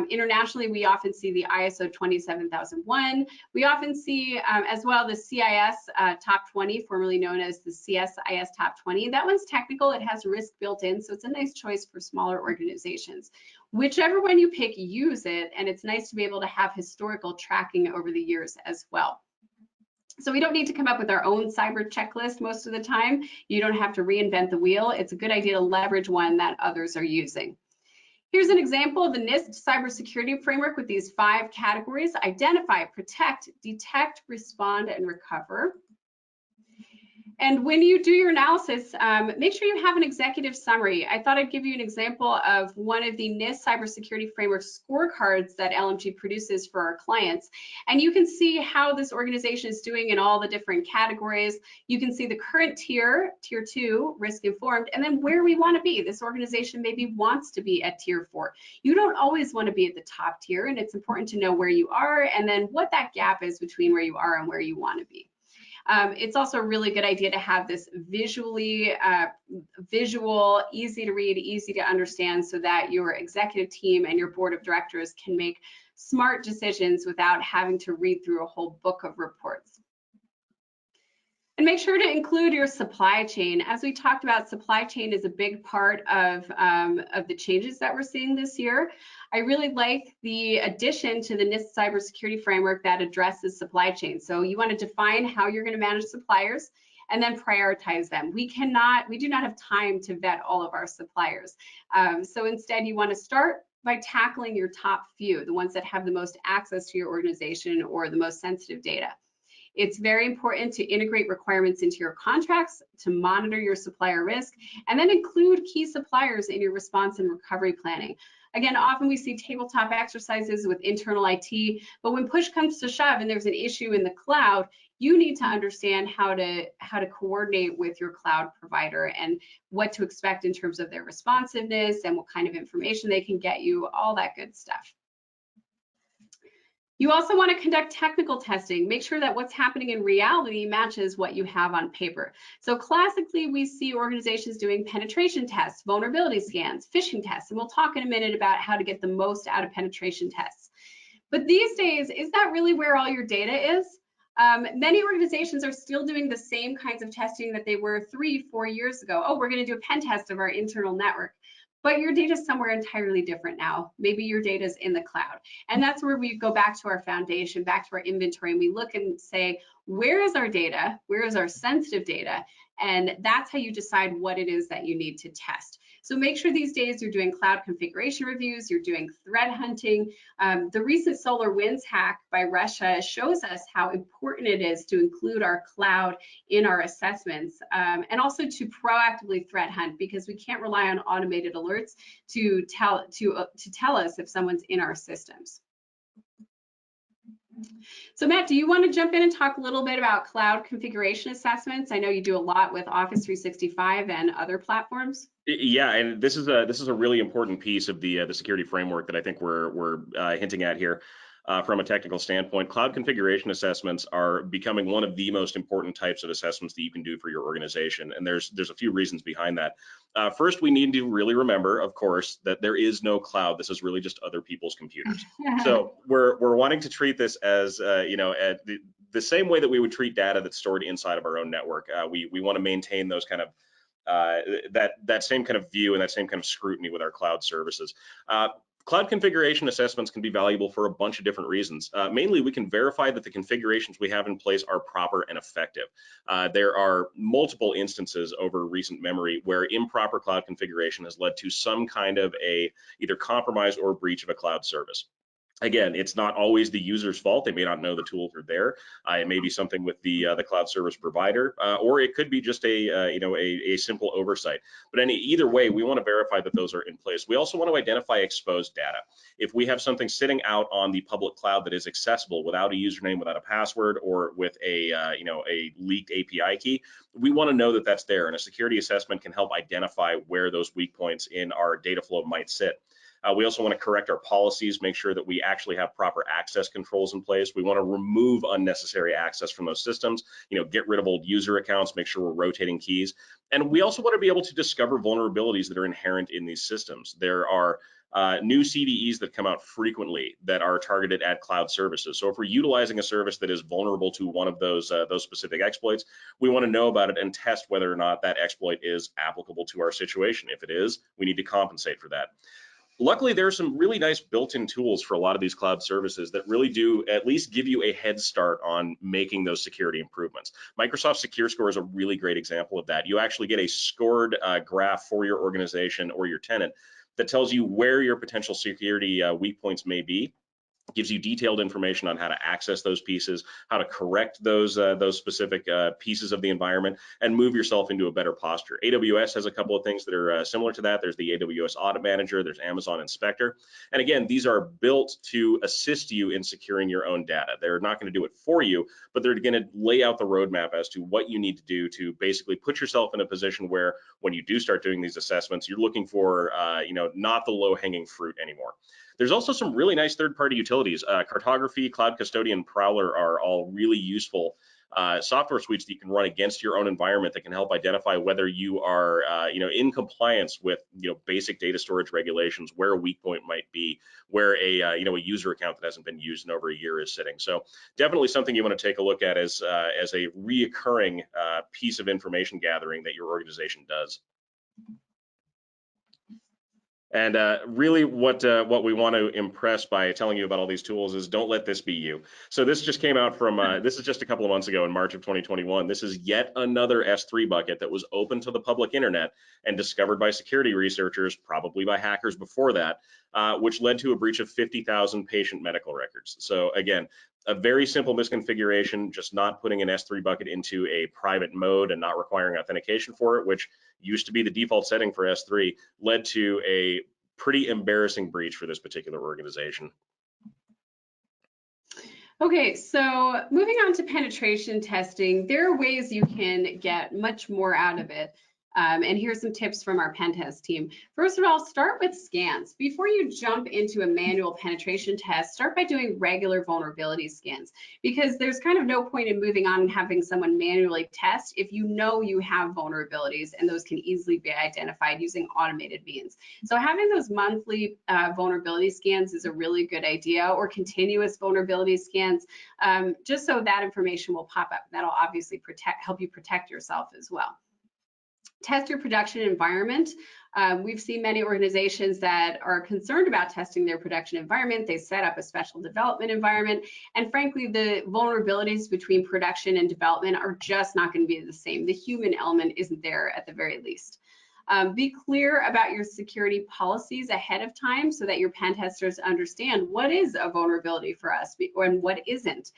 Internationally, we often see the ISO 27001. We often see as well the CIS Top 20, formerly known as the CSIS Top 20. That one's technical, it has risk built in, so it's a nice choice for smaller organizations. Whichever one you pick, use it, and it's nice to be able to have historical tracking over the years as well. So we don't need to come up with our own cyber checklist most of the time. You don't have to reinvent the wheel. It's a good idea to leverage one that others are using. Here's an example of the NIST cybersecurity framework with these 5 categories: identify, protect, detect, respond, and recover. And when you do your analysis, make sure you have an executive summary. I thought I'd give you an example of one of the NIST cybersecurity framework scorecards that LMG produces for our clients. And you can see how this organization is doing in all the different categories. You can see the current tier, tier 2, risk informed, and then where we want to be. This organization maybe wants to be at tier 4. You don't always want to be at the top tier, and it's important to know where you are and then what that gap is between where you are and where you want to be. It's also a really good idea to have this visually visual, easy to read, easy to understand, so that your executive team and your board of directors can make smart decisions without having to read through a whole book of reports. And make sure to include your supply chain. As we talked about, supply chain is a big part of the changes that we're seeing this year. I really like the addition to the NIST cybersecurity framework that addresses supply chain. So you want to define how you're going to manage suppliers and then prioritize them. We do not have time to vet all of our suppliers. So instead, you want to start by tackling your top few, the ones that have the most access to your organization or the most sensitive data. It's very important to integrate requirements into your contracts, to monitor your supplier risk, and then include key suppliers in your response and recovery planning. Again, often we see tabletop exercises with internal IT, but when push comes to shove and there's an issue in the cloud, you need to understand how to coordinate with your cloud provider and what to expect in terms of their responsiveness and what kind of information they can get you, all that good stuff. You also want to conduct technical testing. Make sure that what's happening in reality matches what you have on paper. So classically, we see organizations doing penetration tests, vulnerability scans, phishing tests, and we'll talk in a minute about how to get the most out of penetration tests. But these days, is that really where all your data is? Many organizations are still doing the same kinds of testing that they were 3-4 years ago. Oh, we're going to do a pen test of our internal network. But your data is somewhere entirely different now. Maybe your data is in the cloud. And that's where we go back to our foundation, back to our inventory, and we look and say, where is our data? Where is our sensitive data? And that's how you decide what it is that you need to test. So make sure these days you're doing cloud configuration reviews, you're doing threat hunting. The recent SolarWinds hack by Russia shows us how important it is to include our cloud in our assessments, and also to proactively threat hunt, because we can't rely on automated alerts to tell us if someone's in our systems. So Matt, do you want to jump in and talk a little bit about cloud configuration assessments? I know you do a lot with Office 365 and other platforms. Yeah, and this is a really important piece of the security framework that I think we're hinting at here. From a technical standpoint, cloud configuration assessments are becoming one of the most important types of assessments that you can do for your organization, and there's a few reasons behind that. First, we need to really remember, of course, that there is no cloud. This is really just other people's computers. So we're wanting to treat this as the same way that we would treat data that's stored inside of our own network. We want to maintain those kind of that same kind of view and that same kind of scrutiny with our cloud services. Cloud configuration assessments can be valuable for a bunch of different reasons. Mainly, we can verify that the configurations we have in place are proper and effective. There are multiple instances over recent memory where improper cloud configuration has led to some kind of either compromise or breach of a cloud service. Again, it's not always the user's fault. They may not know the tools are there. It may be something with the cloud service provider, or it could be just a simple oversight. But either way, we want to verify that those are in place. We also want to identify exposed data. If we have something sitting out on the public cloud that is accessible without a username, without a password, or with a leaked API key, we want to know that that's there. And a security assessment can help identify where those weak points in our data flow might sit. We also want to correct our policies, make sure that we actually have proper access controls in place. We want to remove unnecessary access from those systems, get rid of old user accounts, make sure we're rotating keys. And we also want to be able to discover vulnerabilities that are inherent in these systems. There are new CVEs that come out frequently that are targeted at cloud services. So if we're utilizing a service that is vulnerable to one of those specific exploits, we want to know about it and test whether or not that exploit is applicable to our situation. If it is, we need to compensate for that. Luckily, there are some really nice built-in tools for a lot of these cloud services that really do at least give you a head start on making those security improvements. Microsoft Secure Score is a really great example of that. You actually get a scored graph for your organization or your tenant that tells you where your potential security weak points may be. Gives you detailed information on how to access those pieces, how to correct those specific pieces of the environment, and move yourself into a better posture. AWS has a couple of things that are similar to that. There's the AWS Audit Manager, there's Amazon Inspector. And again, these are built to assist you in securing your own data. They're not going to do it for you, but they're going to lay out the roadmap as to what you need to do to basically put yourself in a position where when you do start doing these assessments, you're looking for not the low-hanging fruit anymore. There's also some really nice third-party utilities. Cartography, Cloud Custodian, Prowler are all really useful software suites that you can run against your own environment that can help identify whether you are in compliance with basic data storage regulations, where a weak point might be, where a user account that hasn't been used in over a year is sitting. So definitely something you want to take a look at as a reoccurring piece of information gathering that your organization does. And really what we want to impress by telling you about all these tools is don't let this be you. So this just came out from, this is just a couple of months ago in March of 2021. This is yet another S3 bucket that was open to the public internet and discovered by security researchers, probably by hackers before that, which led to a breach of 50,000 patient medical records. So again, a very simple misconfiguration, just not putting an S3 bucket into a private mode and not requiring authentication for it, which used to be the default setting for S3, led to a pretty embarrassing breach for this particular organization. Okay, so moving on to penetration testing, there are ways you can get much more out of it. And here's some tips from our pen test team. First of all, start with scans. Before you jump into a manual penetration test, start by doing regular vulnerability scans, because there's kind of no point in moving on and having someone manually test if you know you have vulnerabilities, and those can easily be identified using automated means. So having those monthly vulnerability scans is a really good idea, or continuous vulnerability scans, just so that information will pop up. That'll obviously help you protect yourself as well. Test your production environment. We've seen many organizations that are concerned about testing their production environment. They set up a special development environment, and frankly, the vulnerabilities between production and development are just not going to be the same. The human element isn't there at the very least. Be clear about your security policies ahead of time so that your pen testers understand what is a vulnerability for us and what isn't.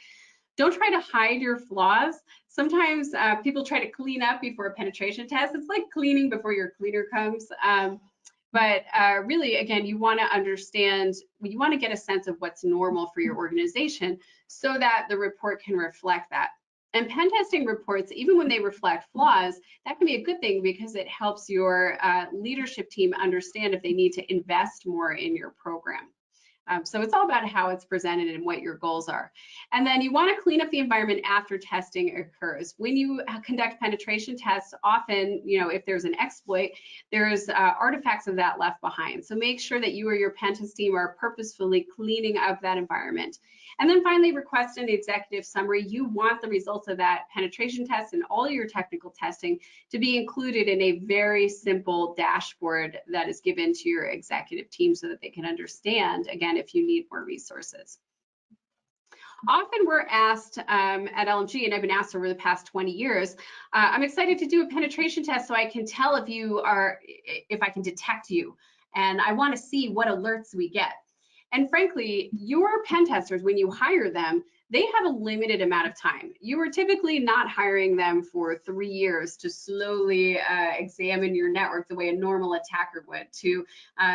Don't try to hide your flaws. Sometimes people try to clean up before a penetration test. It's like cleaning before your cleaner comes. But really, again, you want to understand, you want to get a sense of what's normal for your organization so that the report can reflect that. And pen testing reports, even when they reflect flaws, that can be a good thing because it helps your leadership team understand if they need to invest more in your program. So it's all about how it's presented and what your goals are. And then you want to clean up the environment after testing occurs. When you conduct penetration tests, often, if there's an exploit, there's artifacts of that left behind. So make sure that you or your pen test team are purposefully cleaning up that environment. And then finally, request an executive summary. You want the results of that penetration test and all your technical testing to be included in a very simple dashboard that is given to your executive team so that they can understand, again, if you need more resources. Often we're asked at LMG, and I've been asked over the past 20 years, I'm excited to do a penetration test so I can tell if I can detect you, and I want to see what alerts we get. And frankly, your pen testers, when you hire them, they have a limited amount of time. You are typically not hiring them for 3 years to slowly examine your network the way a normal attacker would, to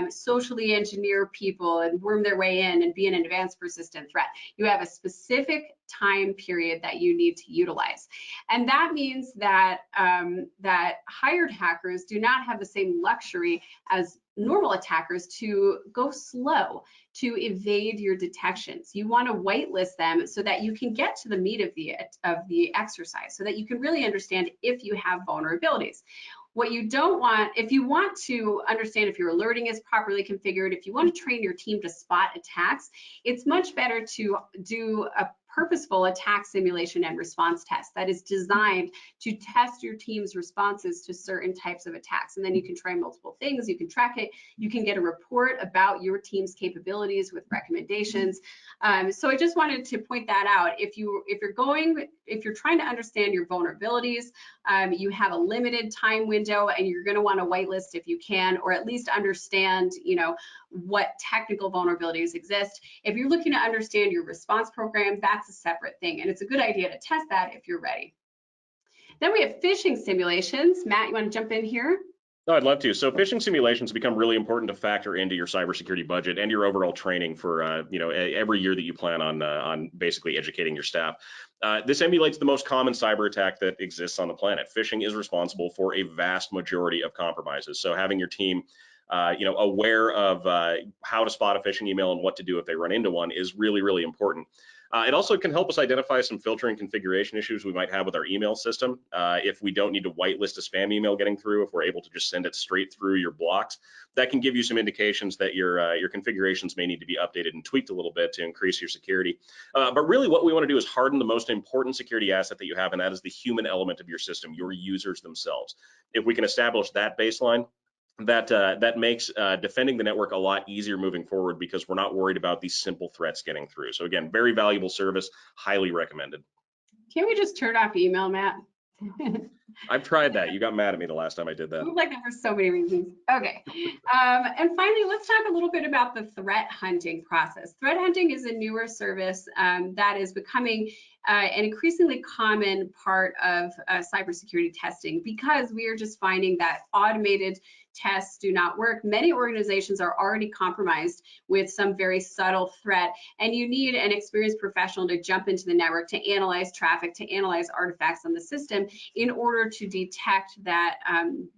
socially engineer people and worm their way in and be an advanced persistent threat. You have a specific time period that you need to utilize. And that means that, that hired hackers do not have the same luxury as normal attackers to go slow, to evade your detections. You want to whitelist them so that you can get to the meat of the exercise, so that you can really understand if you have vulnerabilities. What you don't want, if you want to understand if your alerting is properly configured, if you want to train your team to spot attacks, it's much better to do a purposeful attack simulation and response test that is designed to test your team's responses to certain types of attacks. And then you can try multiple things, you can track it, you can get a report about your team's capabilities with recommendations. So I just wanted to point that out. If you're trying to understand your vulnerabilities, you have a limited time window and you're going to want to whitelist if you can, or at least understand, what technical vulnerabilities exist. If you're looking to understand your response program, that's a separate thing, and it's a good idea to test that if you're ready. Then we have phishing simulations. Matt, you want to jump in here? No, I'd love to. So phishing simulations become really important to factor into your cybersecurity budget and your overall training for every year that you plan on basically educating your staff. This emulates the most common cyber attack that exists on the planet. Phishing is responsible for a vast majority of compromises. So having your team aware of how to spot a phishing email and what to do if they run into one is really, really important. It also can help us identify some filtering configuration issues we might have with our email system. If we don't need to whitelist a spam email getting through, if we're able to just send it straight through your blocks, that can give you some indications that your configurations may need to be updated and tweaked a little bit to increase your security. But really what we want to do is harden the most important security asset that you have, and that is the human element of your system, your users themselves. If we can establish that baseline, that makes defending the network a lot easier moving forward, because we're not worried about these simple threats getting through. So again, very valuable service, highly recommended. Can we just turn off email, Matt? I've tried that. You got mad at me the last time I did that. Like that for so many reasons. Okay. And finally, let's talk a little bit about the threat hunting process. Threat hunting is a newer service that is becoming an increasingly common part of cybersecurity testing, because we are just finding that automated tests do not work. Many organizations are already compromised with some very subtle threat, and you need an experienced professional to jump into the network to analyze traffic, to analyze artifacts on the system in order to detect that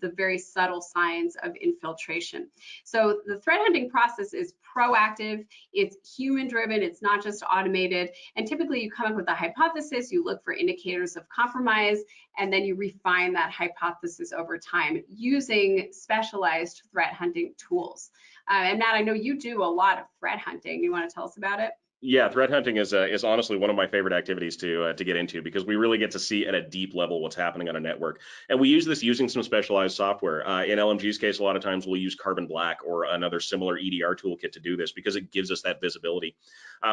the very subtle signs of infiltration. So the threat hunting process is proactive, it's human driven, it's not just automated, and typically you come up with a hypothesis, you look for indicators of compromise, and then you refine that hypothesis over time using specialized threat hunting tools. And Matt, I know you do a lot of threat hunting. You want to tell us about it? Yeah, threat hunting is honestly one of my favorite activities to get into, because we really get to see at a deep level what's happening on a network. And we use this using some specialized software. In LMG's case, a lot of times we'll use Carbon Black or another similar EDR toolkit to do this, because it gives us that visibility.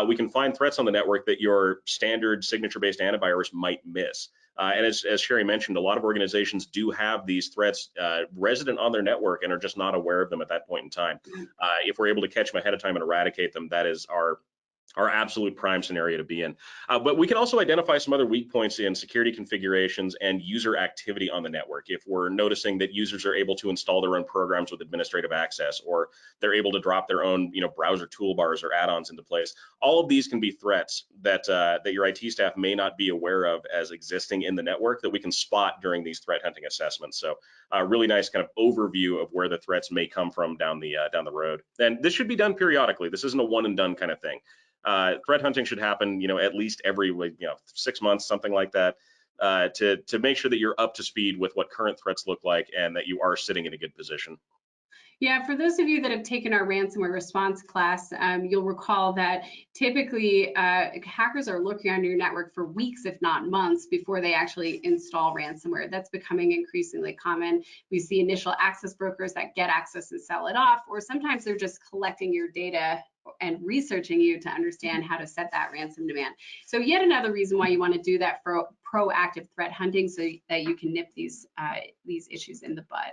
We can find threats on the network that your standard signature-based antivirus might miss. And as Sherry mentioned, a lot of organizations do have these threats resident on their network and are just not aware of them at that point in time. If we're able to catch them ahead of time and eradicate them, that is our absolute prime scenario to be in. But we can also identify some other weak points in security configurations and user activity on the network. If we're noticing that users are able to install their own programs with administrative access, or they're able to drop their own browser toolbars or add-ons into place, all of these can be threats that that your IT staff may not be aware of as existing in the network, that we can spot during these threat hunting assessments. So a really nice kind of overview of where the threats may come from down the road. And this should be done periodically. This isn't a one and done kind of thing. Threat hunting should happen, at least every 6 months, something like that, to make sure that you're up to speed with what current threats look like and that you are sitting in a good position. Yeah, for those of you that have taken our ransomware response class, you'll recall that typically hackers are looking on your network for weeks, if not months, before they actually install ransomware. That's becoming increasingly common. We see initial access brokers that get access and sell it off, or sometimes they're just collecting your data and researching you to understand how to set that ransom demand. So yet another reason why you want to do that for proactive threat hunting, so that you can nip these issues in the bud.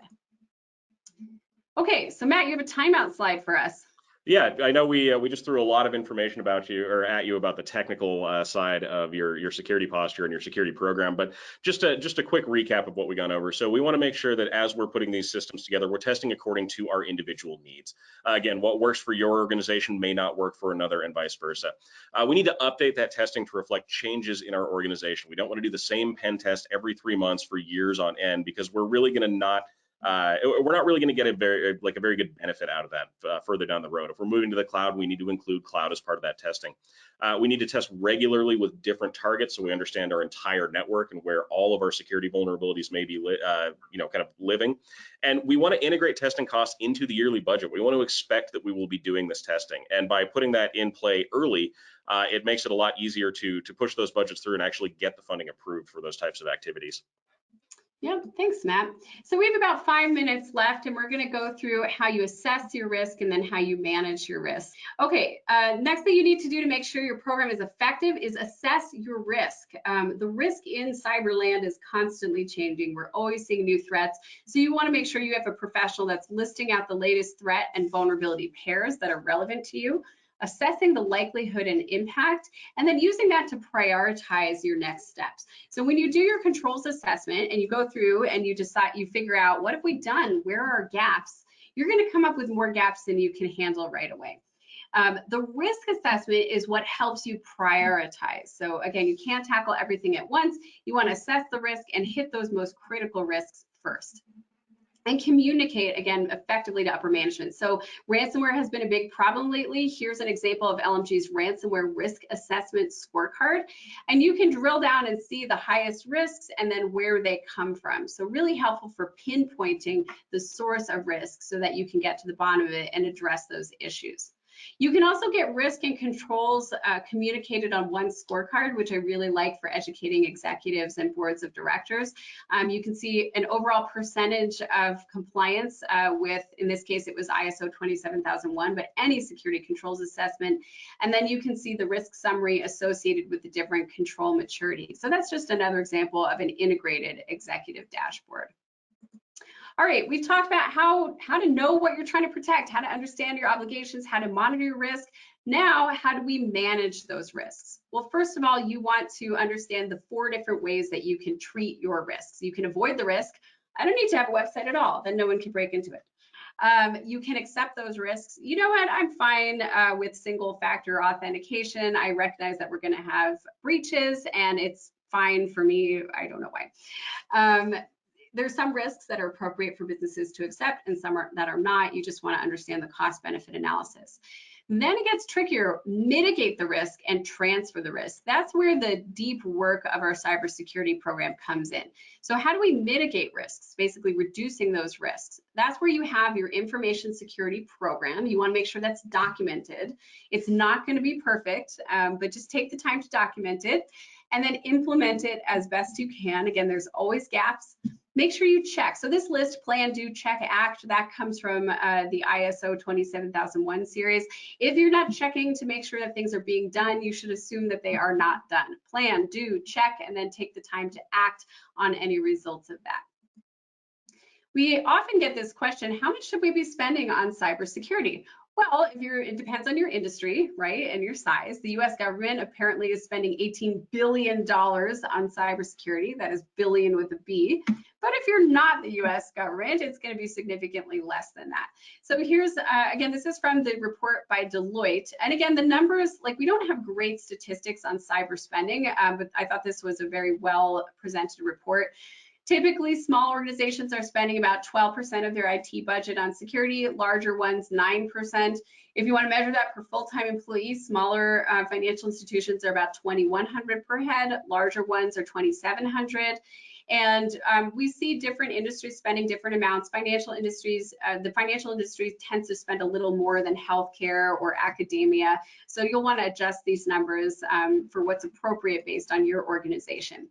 Okay, so Matt, you have a timeout slide for us. Yeah, I know we just threw a lot of information about you, or at you, about the technical side of your security posture and your security program, but just a quick recap of what we gone over. So we want to make sure that as we're putting these systems together, we're testing according to our individual needs. Again, what works for your organization may not work for another, and vice versa. We need to update that testing to reflect changes in our organization. We don't want to do the same pen test every 3 months for years on end, because we're really going to not we're not really going to get a very good benefit out of that further down the road. If we're moving to the cloud, we need to include cloud as part of that testing. We need to test regularly with different targets, so we understand our entire network and where all of our security vulnerabilities may be kind of living. And we want to integrate testing costs into the yearly budget. We want to expect that we will be doing this testing, and by putting that in play early, it makes it a lot easier to push those budgets through and actually get the funding approved for those types of activities. Yeah, thanks, Matt. So we have about 5 minutes left, and we're going to go through how you assess your risk and then how you manage your risk. Okay, next thing you need to do to make sure your program is effective is assess your risk. The risk in cyberland is constantly changing. We're always seeing new threats. So you want to make sure you have a professional that's listing out the latest threat and vulnerability pairs that are relevant to you, assessing the likelihood and impact, and then using that to prioritize your next steps. So when you do your controls assessment and you go through and you figure out, what have we done? Where are gaps? You're going to come up with more gaps than you can handle right away. The risk assessment is what helps you prioritize. So again, you can't tackle everything at once. You want to assess the risk and hit those most critical risks first. and communicate, again, effectively to upper management. So ransomware has been a big problem lately. Here's an example of LMG's ransomware risk assessment scorecard. And you can drill down and see the highest risks and then where they come from. So really helpful for pinpointing the source of risk so that you can get to the bottom of it and address those issues. You can also get risk and controls communicated on one scorecard, which I really like for educating executives and boards of directors. You can see an overall percentage of compliance with, in this case, it was ISO 27001, but any security controls assessment. And then you can see the risk summary associated with the different control maturity. So that's just another example of an integrated executive dashboard. All right, we've talked about how to know what you're trying to protect, how to understand your obligations, how to monitor your risk. Now, how do we manage those risks? Well, first of all, you want to understand the 4 different ways that you can treat your risks. You can avoid the risk. I don't need to have a website at all, then no one can break into it. You can accept those risks. You know what, I'm fine with single factor authentication. I recognize that we're gonna have breaches and it's fine for me, I don't know why. There's some risks that are appropriate for businesses to accept and some that are not. You just want to understand the cost benefit analysis. Then it gets trickier. Mitigate the risk and transfer the risk. That's where the deep work of our cybersecurity program comes in. So how do we mitigate risks? Basically reducing those risks. That's where you have your information security program. You want to make sure that's documented. It's not going to be perfect, but just take the time to document it and then implement it as best you can. Again, there's always gaps. Make sure you check. So this list, plan, do, check, act, that comes from the ISO 27001 series. If you're not checking to make sure that things are being done, you should assume that they are not done. Plan, do, check, and then take the time to act on any results of that. We often get this question, how much should we be spending on cybersecurity? Well, it depends on your industry, right, and your size. The US government apparently is spending $18 billion on cybersecurity. That is billion with a B. But if you're not the US government, it's going to be significantly less than that. So here's, again, this is from the report by Deloitte. And again, the numbers, like we don't have great statistics on cyber spending, but I thought this was a very well presented report. Typically, small organizations are spending about 12% of their IT budget on security, larger ones 9%. If you want to measure that per full-time employee, smaller financial institutions are about $2,100 per head, larger ones are $2,700. And we see different industries spending different amounts. Financial industries, the financial industry tends to spend a little more than healthcare or academia. So you'll want to adjust these numbers for what's appropriate based on your organization.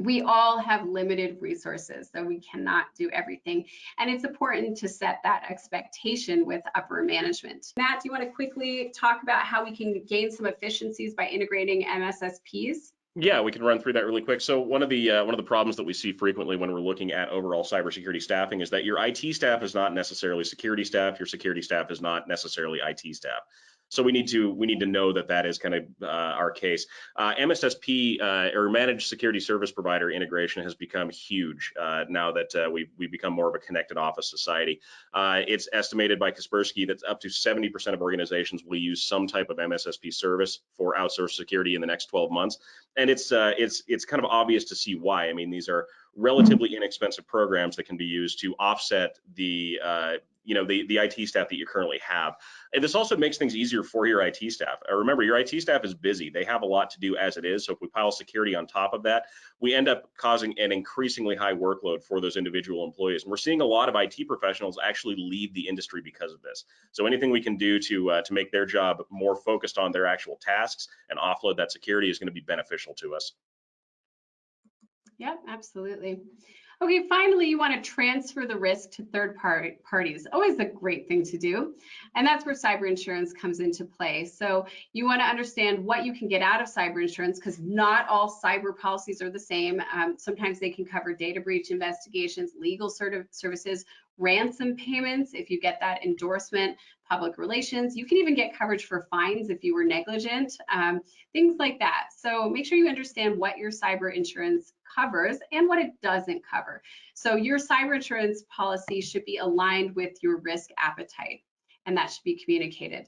We all have limited resources, so we cannot do everything. And it's important to set that expectation with upper management. Matt, do you want to quickly talk about how we can gain some efficiencies by integrating MSSPs? Yeah, we can run through that really quick. So one of the problems that we see frequently when we're looking at overall cybersecurity staffing is that your IT staff is not necessarily security staff. Your security staff is not necessarily IT staff. So we need to know that is kind of our case. MSSP or managed security service provider integration has become huge now that we've become more of a connected office society. It's estimated by Kaspersky that up to 70% of organizations will use some type of MSSP service for outsourced security in the next 12 months, and it's kind of obvious to see why. I mean, these are relatively inexpensive programs that can be used to offset the IT staff that you currently have. And this also makes things easier for your IT staff. Remember, your IT staff is busy. They have a lot to do as it is. So if we pile security on top of that, we end up causing an increasingly high workload for those individual employees. And we're seeing a lot of IT professionals actually leave the industry because of this. So anything we can do to make their job more focused on their actual tasks and offload that security is going to be beneficial to us. Yeah, absolutely. Okay, finally, you want to transfer the risk to third parties. Always a great thing to do. And that's where cyber insurance comes into play. So you want to understand what you can get out of cyber insurance, because not all cyber policies are the same. Sometimes they can cover data breach investigations, legal services, ransom payments if you get that endorsement, public relations. You can even get coverage for fines if you were negligent, things like that. So make sure you understand what your cyber insurance covers and what it doesn't cover. So your cyber insurance policy should be aligned with your risk appetite, and that should be communicated.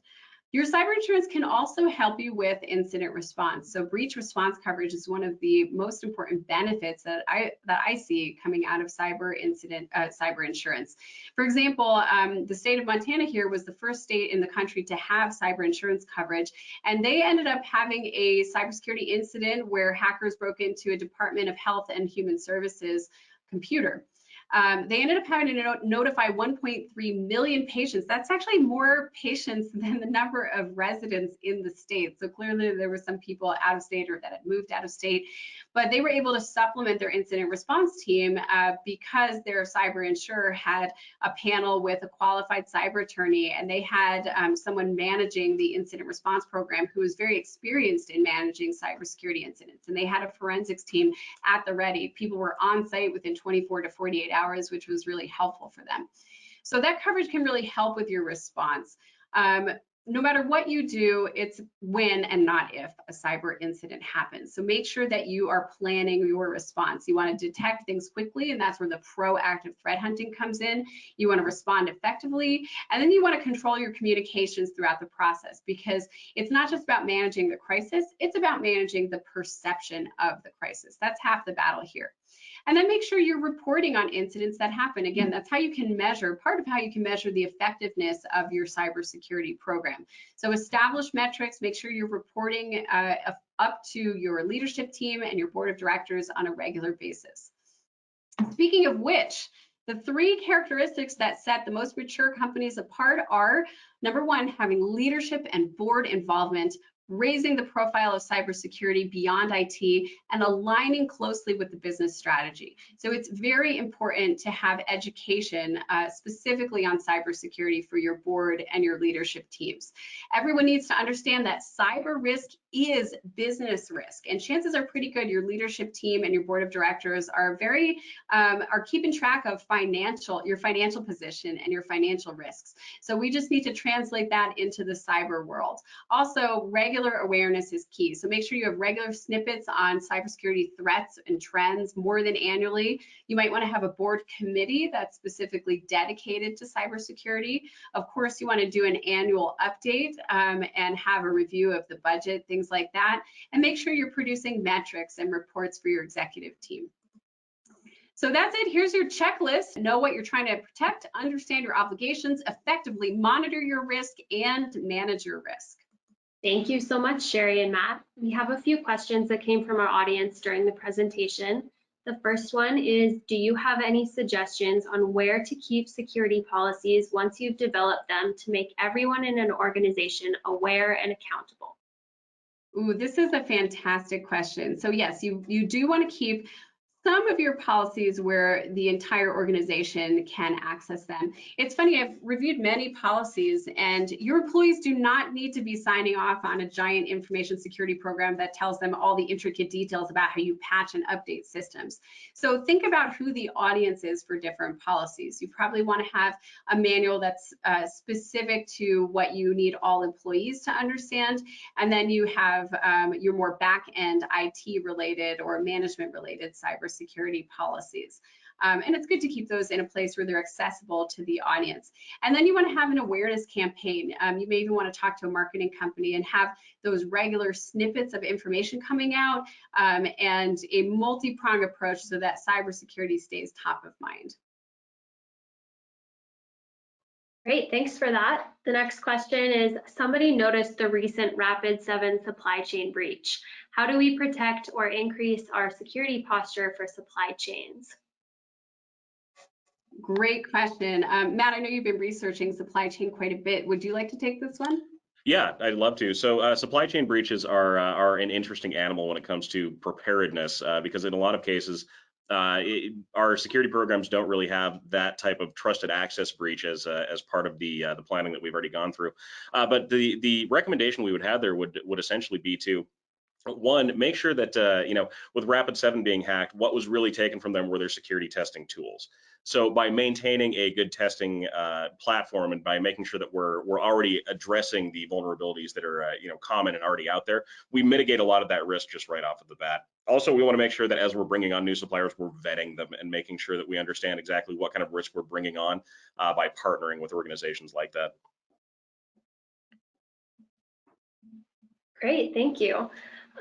Your cyber insurance can also help you with incident response. So breach response coverage is one of the most important benefits that I see coming out of cyber insurance. For example, the state of Montana here was the first state in the country to have cyber insurance coverage, and they ended up having a cybersecurity incident where hackers broke into a Department of Health and Human Services computer. They ended up having to notify 1.3 million patients. That's actually more patients than the number of residents in the state. So clearly there were some people out of state or that had moved out of state, but they were able to supplement their incident response team because their cyber insurer had a panel with a qualified cyber attorney, and they had someone managing the incident response program who was very experienced in managing cybersecurity incidents. And they had a forensics team at the ready. People were on site within 24 to 48 hours, which was really helpful for them. So that coverage can really help with your response. No matter what you do, it's when and not if a cyber incident happens. So make sure that you are planning your response. You want to detect things quickly, and that's where the proactive threat hunting comes in. You want to respond effectively, and then you want to control your communications throughout the process, because it's not just about managing the crisis, it's about managing the perception of the crisis. That's half the battle here. And then make sure you're reporting on incidents that happen. Again, that's how you can measure, part of how you can measure the effectiveness of your cybersecurity program. So establish metrics, make sure you're reporting up to your leadership team and your board of directors on a regular basis. Speaking of which, the three characteristics that set the most mature companies apart are, number one, having leadership and board involvement, raising the profile of cybersecurity beyond IT, and aligning closely with the business strategy. So it's very important to have education specifically on cybersecurity for your board and your leadership teams. Everyone needs to understand that cyber risk is business risk, and chances are pretty good your leadership team and your board of directors are are keeping track of your financial position and your financial risks. So we just need to translate that into the cyber world. Also, regular awareness is key. So make sure you have regular snippets on cybersecurity threats and trends more than annually. You might want to have a board committee that's specifically dedicated to cybersecurity. Of course, you want to do an annual update and have a review of the budget, things like that, and make sure you're producing metrics and reports for your executive team. So that's it. Here's your checklist. Know what you're trying to protect, understand your obligations, effectively monitor your risk, and manage your risk. Thank you so much, Sherry and Matt. We have a few questions that came from our audience during the presentation. The first one is, do you have any suggestions on where to keep security policies once you've developed them to make everyone in an organization aware and accountable? Ooh, this is a fantastic question. So yes, you do want to keep some of your policies where the entire organization can access them. It's funny, I've reviewed many policies, and your employees do not need to be signing off on a giant information security program that tells them all the intricate details about how you patch and update systems. So think about who the audience is for different policies. You probably want to have a manual that's specific to what you need all employees to understand, and then you have your more back-end IT related or management related cybersecurity policies. And it's good to keep those in a place where they're accessible to the audience. And then you want to have an awareness campaign. You may even want to talk to a marketing company and have those regular snippets of information coming out and a multi-pronged approach so that cybersecurity stays top of mind. Great, thanks for that. The next question is, somebody noticed the recent Rapid7 supply chain breach. How do we protect or increase our security posture for supply chains? Great question. Matt, I know you've been researching supply chain quite a bit. Would you like to take this one? Yeah, I'd love to. So supply chain breaches are an interesting animal when it comes to preparedness because in a lot of cases, our security programs don't really have that type of trusted access breach as part of the planning that we've already gone through. But the recommendation we would have there would essentially be to, one, make sure that with Rapid7 being hacked, what was really taken from them were their security testing tools. So by maintaining a good testing platform and by making sure that we're already addressing the vulnerabilities that are common and already out there, we mitigate a lot of that risk just right off of the bat. Also, we want to make sure that as we're bringing on new suppliers, we're vetting them and making sure that we understand exactly what kind of risk we're bringing on by partnering with organizations like that. Great, thank you.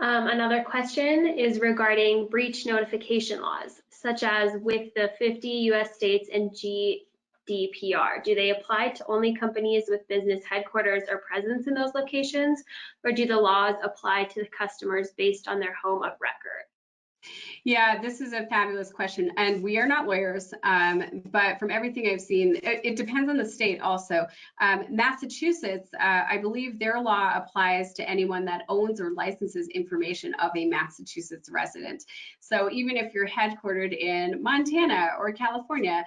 Another question is regarding breach notification laws, such as with the 50 US states and GDPR. Do they apply to only companies with business headquarters or presence in those locations, or do the laws apply to the customers based on their home of record? Yeah, this is a fabulous question, and we are not lawyers, but from everything I've seen, it depends on the state also. Massachusetts, I believe their law applies to anyone that owns or licenses information of a Massachusetts resident. So even if you're headquartered in Montana or California,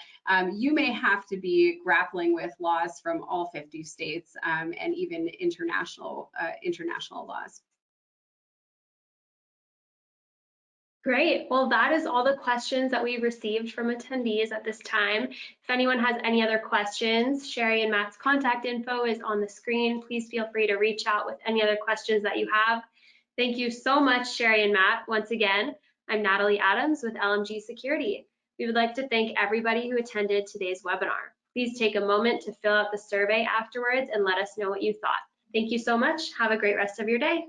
you may have to be grappling with laws from all 50 states and even international laws. Great. Well, that is all the questions that we received from attendees at this time. If anyone has any other questions, Sherry and Matt's contact info is on the screen. Please feel free to reach out with any other questions that you have. Thank you so much, Sherry and Matt. Once again, I'm Natalie Adams with LMG Security. We would like to thank everybody who attended today's webinar. Please take a moment to fill out the survey afterwards and let us know what you thought. Thank you so much. Have a great rest of your day.